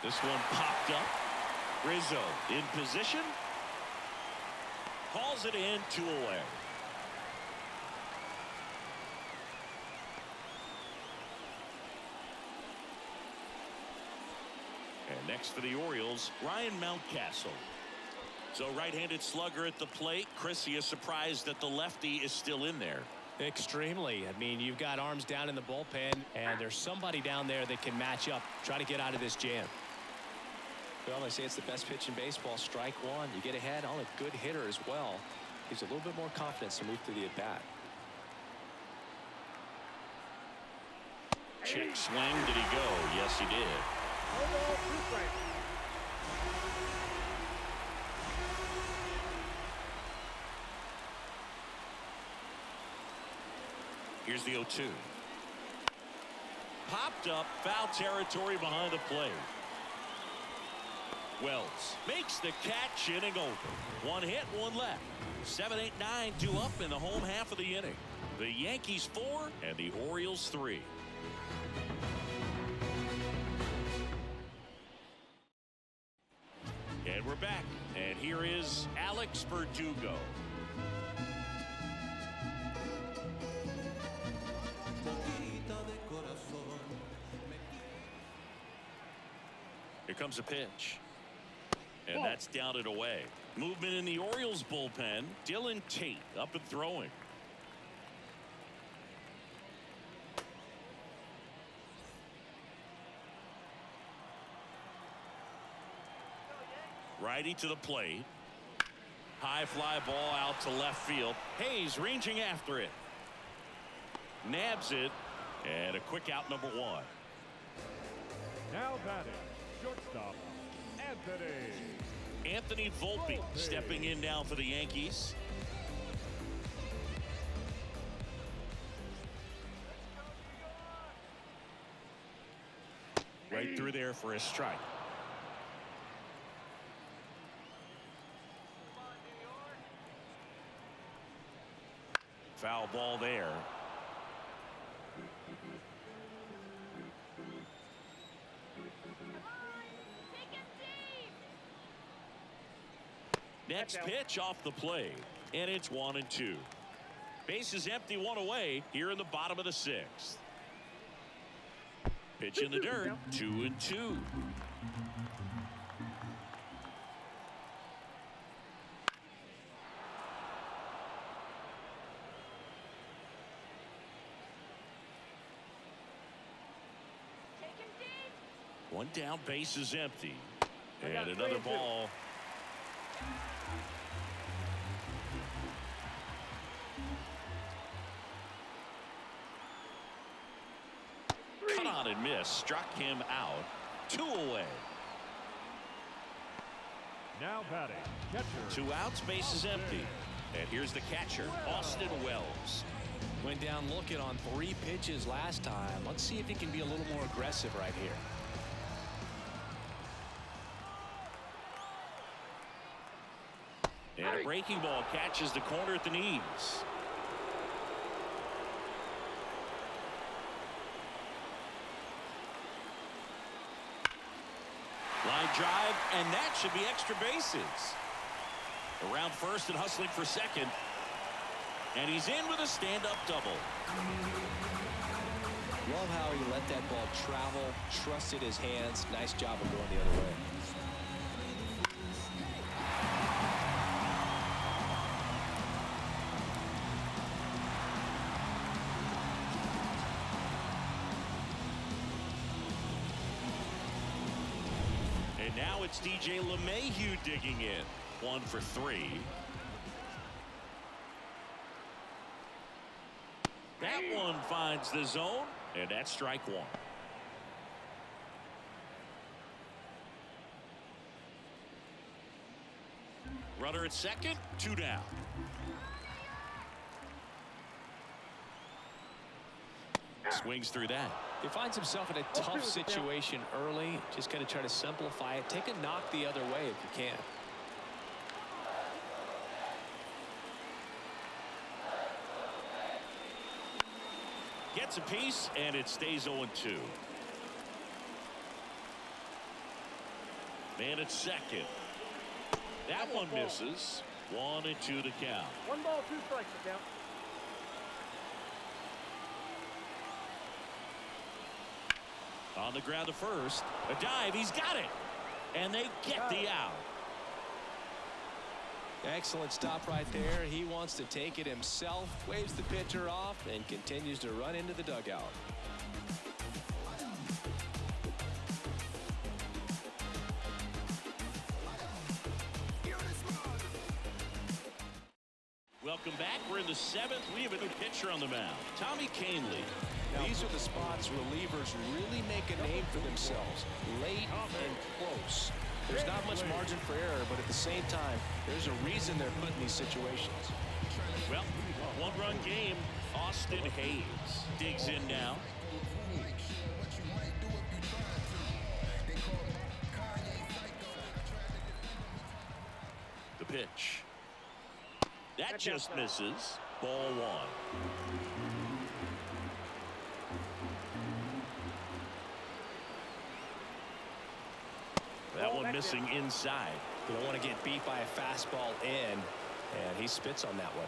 This one popped up. Rizzo in position. Calls it in, 2 away. And next for the Orioles, Ryan Mountcastle. So right-handed slugger at the plate. Chris, he is surprised that the lefty is still in there. Extremely. I mean, you've got arms down in the bullpen, and there's somebody down there that can match up, try to get out of this jam. Well, they say it's the best pitch in baseball. Strike one. You get ahead on a good hitter as well. Gives you a little bit more confidence to move through the at-bat. Check swing. Did he go? Yes, he did. Here's the 0-2. Popped up, foul territory behind the plate. Wells makes the catch, inning over. One hit, one left. 7-8-9, 2 up in the home half of the inning. The Yankees 4 and the Orioles 3. And we're back. And here is Alex Verdugo. Here comes a pitch. And that's down and away. Movement in the Orioles bullpen. Dylan Tate up and throwing. Righty to the plate. High fly ball out to left field. Hayes ranging after it. Nabs it. And a quick out, number 1. Now batting, shortstop, Anthony Volpe stepping in now for the Yankees. Right through there for a strike. Foul ball there. Next pitch off the plate, and it's 1-2. Bases empty, 1 away here in the bottom of the 6th. Pitch in the dirt, 2-2. One down, bases empty, and another ball. Cut on and miss, struck him out. 2 away. Now batting, catcher. 2 outs, bases empty. And here's the catcher, Austin Wells. Went down looking on 3 pitches last time. Let's see if he can be a little more aggressive right here. And a breaking ball catches the corner at the knees. Line drive, and that should be extra bases. Around first and hustling for second. And he's in with a stand-up double. Love how he let that ball travel, trusted his hands. Nice job of going the other way. And now it's DJ LeMahieu digging in. 1 for 3. That one finds the zone, and that's strike 1. Runner at second, 2 down. Swings through that. He finds himself in a tough situation early. Just got to try to simplify it. Take a knock the other way if you can. Gets a piece, and it stays 0-2. Man at second. That one misses. 1-2 to count. 1 ball, 2 strikes to count. On the ground to first. A dive. He's got it. And they get the out. Excellent stop right there. He wants to take it himself, waves the pitcher off, and continues to run into the dugout. Welcome back. We're in the 7th. We have a new pitcher on the mound. Tommy Kahnle. These are the spots relievers really make a name for themselves. Late and close. There's not much margin for error, but at the same time, there's a reason they're put in these situations. Well, 1-run game. Austin Hayes digs in now. The pitch. That just misses. Ball 1. That one missing inside. You don't want to get beat by a fastball in, and he spits on that one.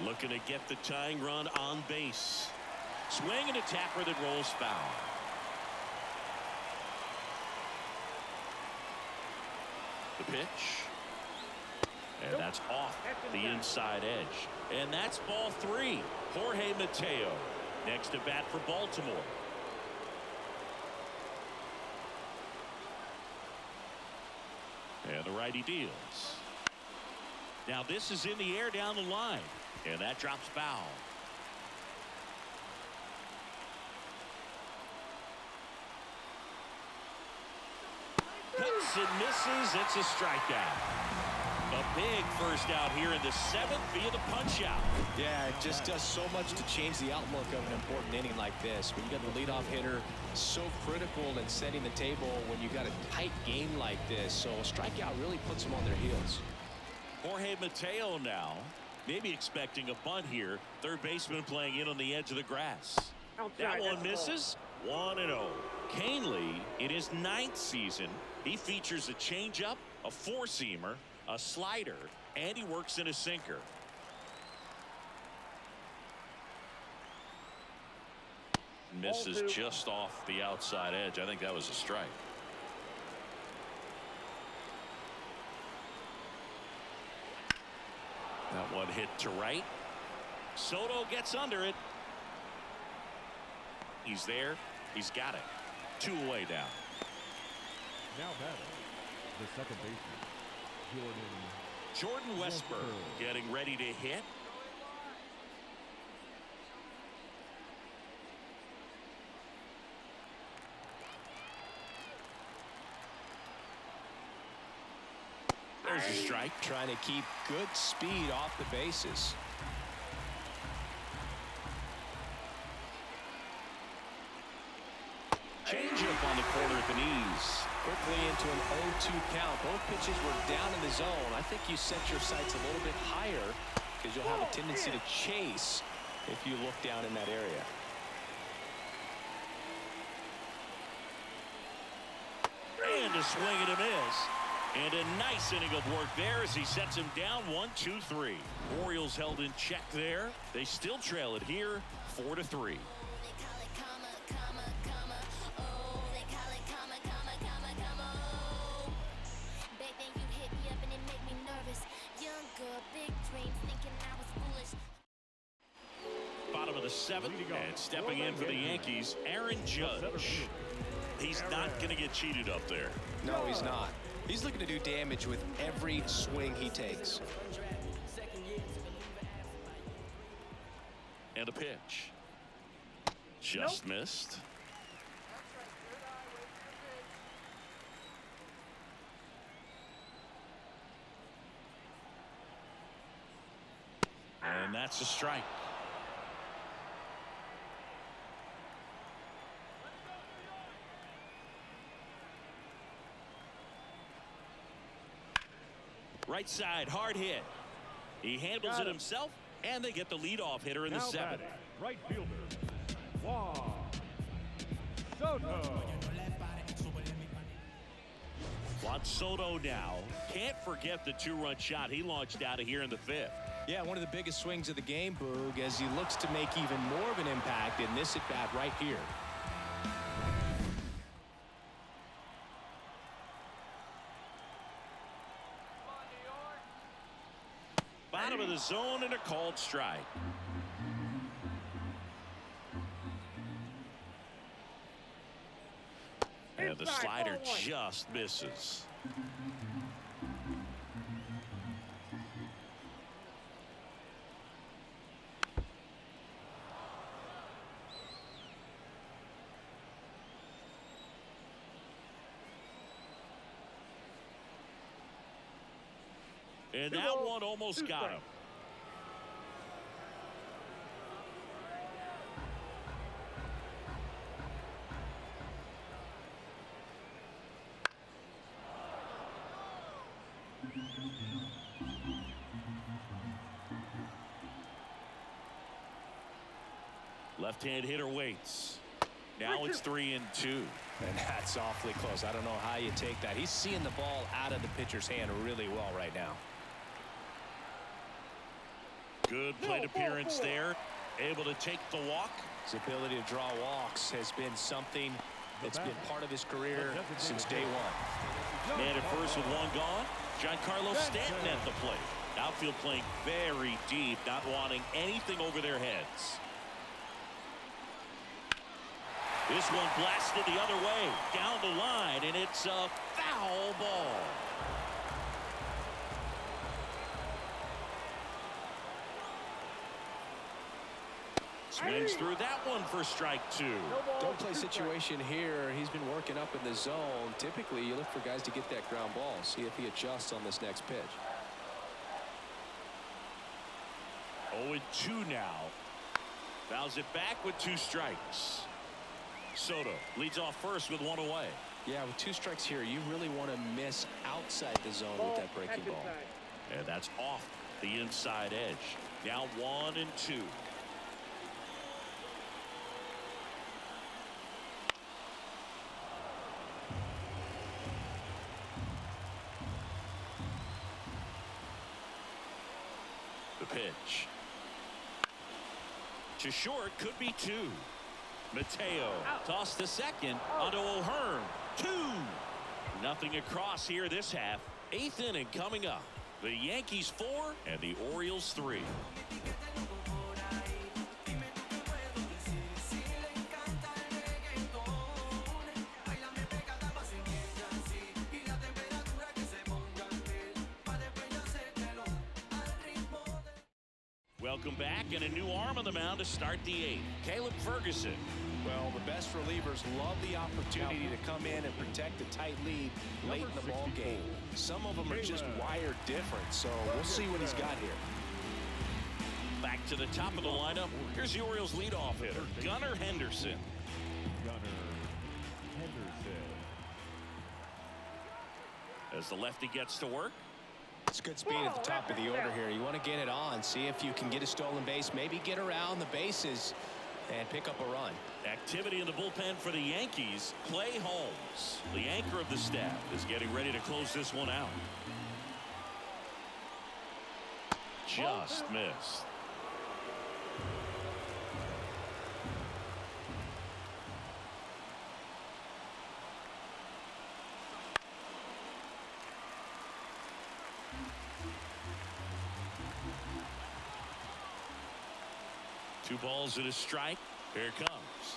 Looking to get the tying run on base. Swing and a tapper that rolls foul. The pitch. And that's off the inside edge. And that's ball 3. Jorge Mateo next to bat for Baltimore. And the righty deals. Now this is in the air down the line. And that drops foul. Cuts and misses. It's a strikeout. A big first out here in the 7th via the punch out. Yeah, it just does so much to change the outlook of an important inning like this. When you got the leadoff hitter, so critical in setting the table when you got a tight game like this. So a strikeout really puts them on their heels. Jorge Mateo now, maybe expecting a bunt here. Third baseman playing in on the edge of the grass. That one misses. 1-0. Kahnle, in his 9th season, he features a changeup, a four-seamer, a slider, and he works in a sinker. Misses just off the outside edge. I think that was a strike. That one hit to right. Soto gets under it. He's there. He's got it. 2 away down. Now batting, the second baseman, Jordan Westburg getting ready to hit. There's a strike. Trying to keep good speed off the bases. Changeup on the corner at the knees. Quickly into an 0-2 count. Both pitches were down in the zone. I think you set your sights a little bit higher because you'll have a tendency to chase if you look down in that area. a swing and a miss. And a nice inning of work there as he sets him down 1-2-3. Orioles held in check there. They still trail it here 4-3. Bottom of the seventh, and stepping in for the Yankees, Aaron Judge. He's not going to get cheated up there. No, he's not. He's looking to do damage with every swing he takes. And a pitch. Just missed. And that's a strike. Right side, hard hit. He handles it himself, and they get the leadoff hitter in the seventh. Batting, right fielder, Juan Soto. Juan Soto now. Can't forget the two-run shot he launched out of here in the fifth. Yeah, one of the biggest swings of the game, Boog, as he looks to make even more of an impact in this at-bat right here. Bottom of the zone and a called strike. And the slider just misses. And that one almost got him. Left-hand hitter waits. Now it's 3-2. And that's awfully close. I don't know how you take that. He's seeing the ball out of the pitcher's hand really well right now. Good plate appearance there. Able to take the walk. His ability to draw walks has been something that's been part of his career since day one. Man at first with one gone. Giancarlo Stanton at the plate. Outfield playing very deep, not wanting anything over their heads. This one blasted the other way, down the line, and it's a foul ball. Swings through that one for strike two. Don't play situation here. He's been working up in the zone. Typically, you look for guys to get that ground ball. See if he adjusts on this next pitch. 0-2 now. Fouls it back with 2 strikes. Soto leads off first with 1 away. Yeah, with 2 strikes here, you really want to miss outside the zone with that breaking ball. And that's off the inside edge. Now 1-2. The pitch. To short, could be 2. Mateo tossed to second onto O'Hearn. 2-0 across here this half. 8th inning coming up. The Yankees 4 and the Orioles 3. Welcome back, and a new arm on the mound to start the 8th. Caleb Ferguson. Well, the best relievers love the opportunity to come in and protect a tight lead late in the ball game. Some of them are just wired different, so we'll see what he's got here. Back to the top of the lineup. Here's the Orioles leadoff hitter, Gunnar Henderson. As the lefty gets to work. It's good speed at the top of the order here. You want to get it on, see if you can get a stolen base, maybe get around the bases. and pick up a run. Activity in the bullpen for the Yankees. Clay Holmes, the anchor of the staff, is getting ready to close this one out. Just missed. Two balls and a strike. Here it comes.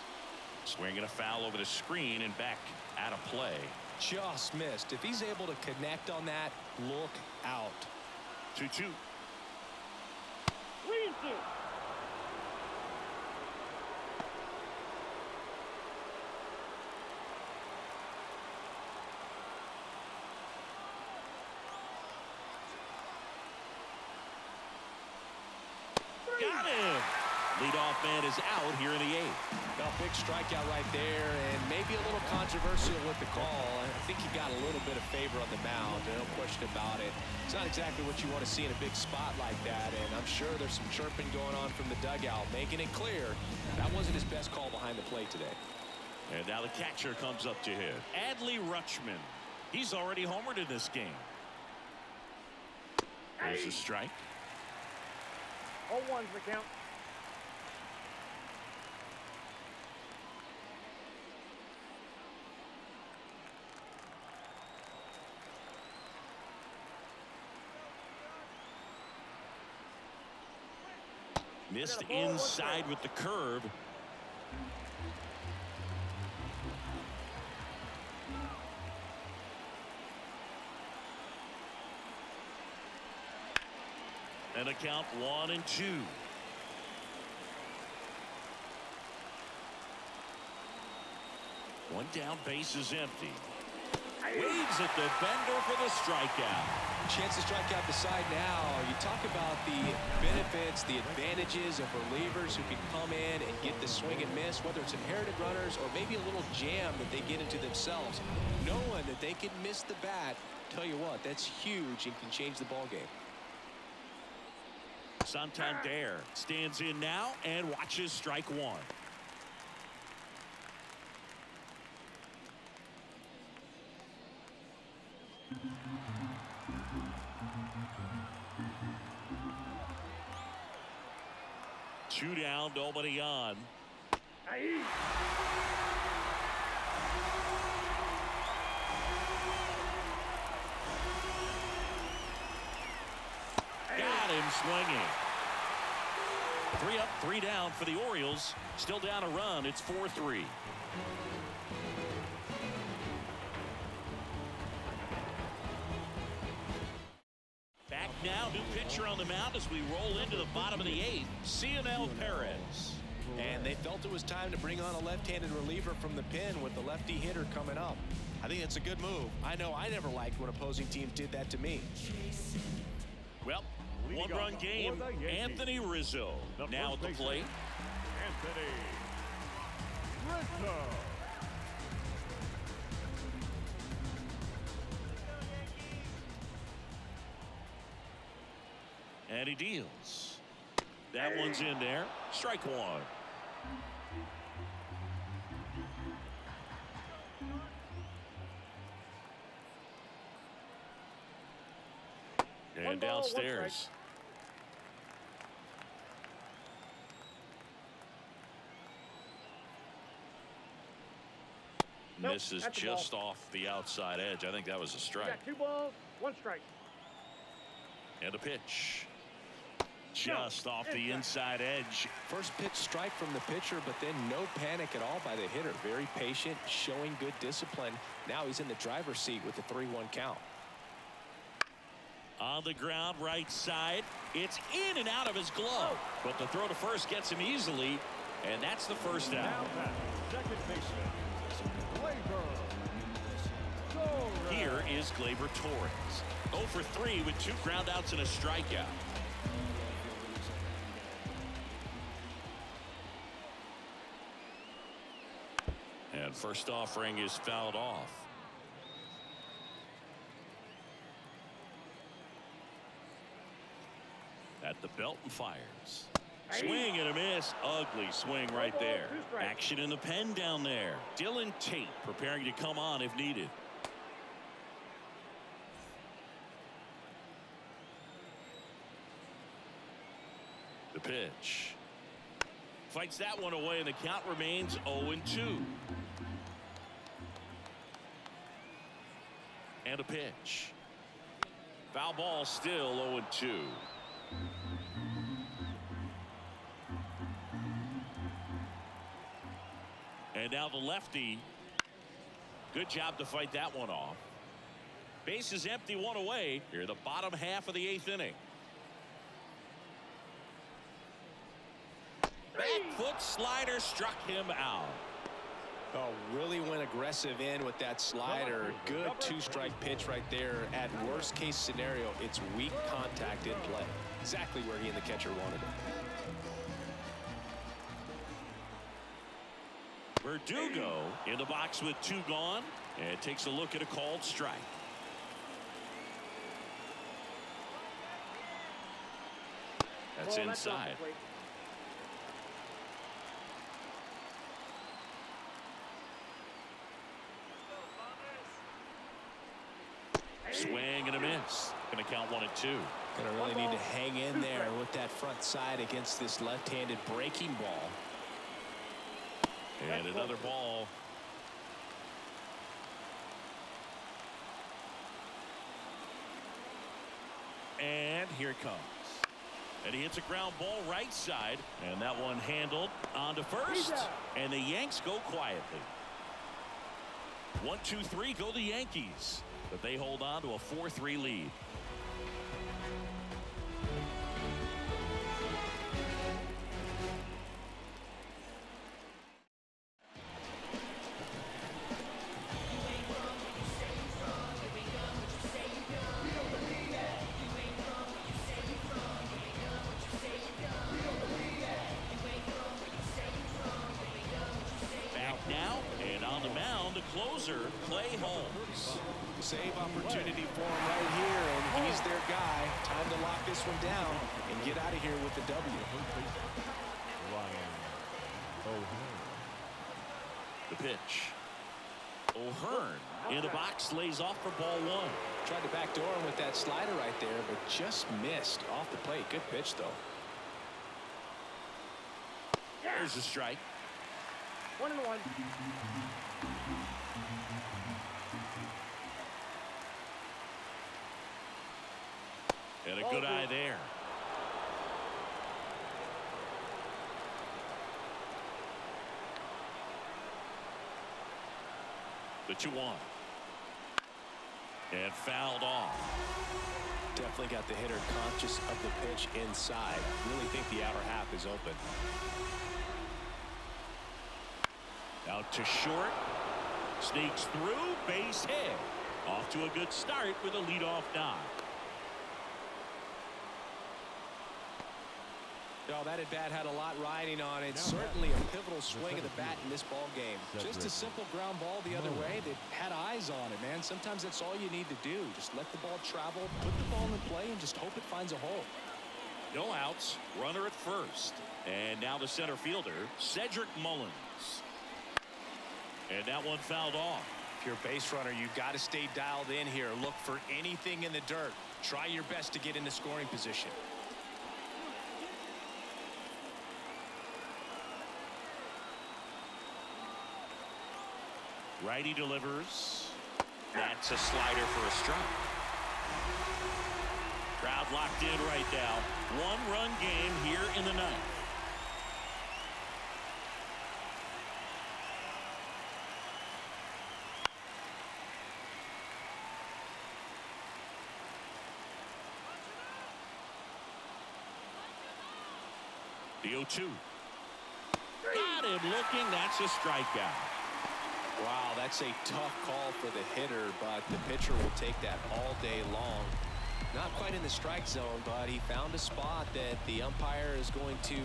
Swinging a foul over the screen and back out of play. Just missed. If he's able to connect on that, look out. 2-2. Got him. Leadoff man is out here in the 8th. Now, big strikeout right there, and maybe a little controversial with the call. I think he got a little bit of favor on the mound, no question about it. It's not exactly what you want to see in a big spot like that, and I'm sure there's some chirping going on from the dugout, making it clear that wasn't his best call behind the plate today. And now the catcher comes up to hit. Adley Rutschman. He's already homered in this game. There's a strike. 0-1's the count. Missed inside with the curve. And a count 1-2. One down, base is empty. Waves at the bender for the strikeout. Chance to strike out the side now. You talk about the benefits, the advantages of relievers who can come in and get the swing and miss, whether it's inherited runners or maybe a little jam that they get into themselves. Knowing that they can miss the bat, tell you what, that's huge and can change the ball game. Santander stands in now and watches strike one. Two down, nobody on. Got him swinging. 3 up, 3 down for the Orioles. Still down a run. It's 4-3. Back now, new pitcher on the mound as we roll into the bottom of the 8th. Cionel Perez. And they felt it was time to bring on a left-handed reliever from the pen with the lefty hitter coming up. I think it's a good move. I know I never liked when opposing teams did that to me. Well, one-run game. Anthony Rizzo now at the plate. Anthony Rizzo. And he deals. That one's in there. Strike one. And downstairs. Misses just off the outside edge. I think that was a strike. Got 2 balls, 1 strike. And a pitch. Just off the inside edge. First pitch strike from the pitcher, but then no panic at all by the hitter. Very patient, showing good discipline. Now he's in the driver's seat with the 3-1 count. On the ground, right side. It's in and out of his glove. But the throw to first gets him easily. And that's the first out. Now back, second baseman, Gleyber Torres. Here is Gleyber Torres. 0 for 3 with 2 groundouts and a strikeout. And first offering is fouled off. At the belt and fires. Swing and a miss. Ugly swing right there. Action in the pen down there. Dylan Tate preparing to come on if needed. The pitch. Fights that one away, and the count remains 0-2. And a pitch. Foul ball, still 0-2. And now the lefty. Good job to fight that one off. Base is empty, one away. Here, the bottom half of the 8th inning. Back foot slider struck him out. Oh, really went aggressive in with that slider. Good 2-strike pitch right there. At worst case scenario, it's weak contact in play. Exactly where he and the catcher wanted it. Verdugo in the box with 2 gone, and takes a look at a called strike. That's inside. Swing and a miss. Going to count 1-2. Gonna really need to hang in there with that front side against this left-handed breaking ball. And another ball. And here it comes. And he hits a ground ball right side. And that one handled on to first. And the Yanks go quietly. 1-2-3 go the Yankees. But they hold on to a 4-3 lead. Save opportunity for him right here, and he's their guy. Time to lock this one down and get out of here with the W. The pitch. O'Hearn in the box, lays off for ball 1. Tried to backdoor him with that slider right there, but just missed off the plate. Good pitch, though. There's a strike. 1-1. And a good eye there. The 2-1. And fouled off. Definitely got the hitter conscious of the pitch inside. Really think the outer half is open. Out to short. Sneaks through. Base hit. Off to a good start with a leadoff dive. No, that at bat had a lot riding on it. Certainly a pivotal swing of the bat in this ball game. Just a simple ground ball the other way that had eyes on it, man. Sometimes that's all you need to do. Just let the ball travel, put the ball in play, and just hope it finds a hole. No outs. Runner at first. And now the center fielder, Cedric Mullins. And that one fouled off. If you're a base runner, you've got to stay dialed in here. Look for anything in the dirt. Try your best to get into scoring position. Righty delivers. That's a slider for a strike. Crowd locked in right now. 1-run game here in the 9th. The 0-2. Got him looking. That's a strikeout. Wow, that's a tough call for the hitter, but the pitcher will take that all day long. Not quite in the strike zone, but he found a spot that the umpire is going to,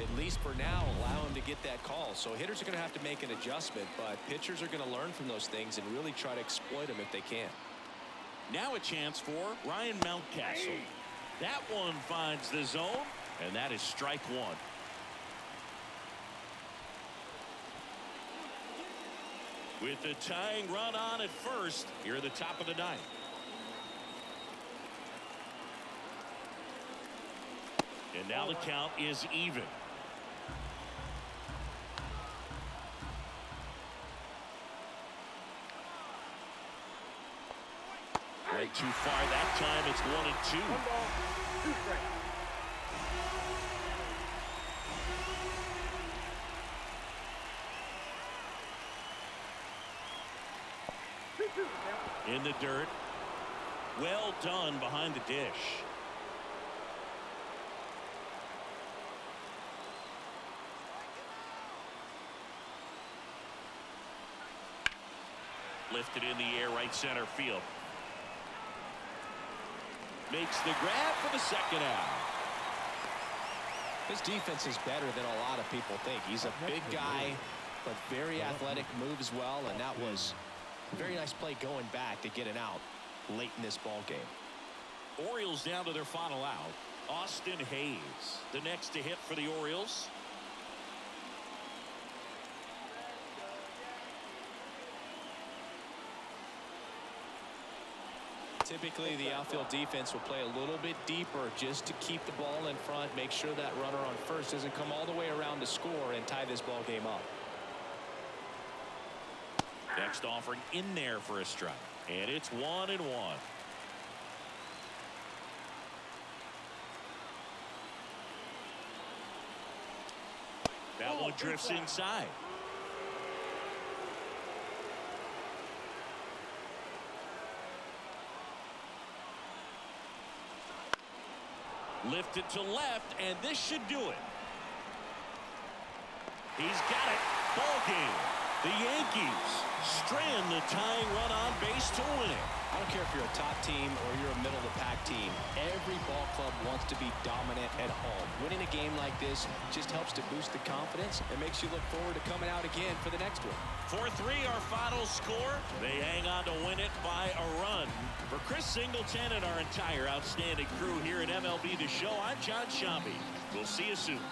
at least for now, allow him to get that call. So hitters are going to have to make an adjustment, but pitchers are going to learn from those things and really try to exploit them if they can. Now a chance for Ryan Mountcastle. That one finds the zone, And that is strike one. With the tying run on at first, here at the top of the ninth. And now the count is even. Went too far that time. It's 1-2. 1 ball, 2 strikes. In the dirt. Well done behind the dish. Lifted in the air, right center field. Makes the grab for the second out. His defense is better than a lot of people think. He's a big guy, but very athletic, moves well, and that was a very nice play going back to get an out late in this ball game. Orioles down to their final out. Austin Hayes, the next to hit for the Orioles. Typically, the outfield defense will play a little bit deeper just to keep the ball in front, make sure that runner on first doesn't come all the way around to score and tie this ball game up. Next offering in there for a strike. And it's 1-1. That one drifts inside. Lifted to left, and this should do it. He's got it. Ball game. The Yankees strand the tying run on base to win it. I don't care if you're a top team or you're a middle of the pack team. Every ball club wants to be dominant at home. Winning a game like this just helps to boost the confidence and makes you look forward to coming out again for the next one. 4-3 our final score. They hang on to win it by a run. For Chris Singleton and our entire outstanding crew here at MLB The Show, I'm John Shambi. We'll see you soon.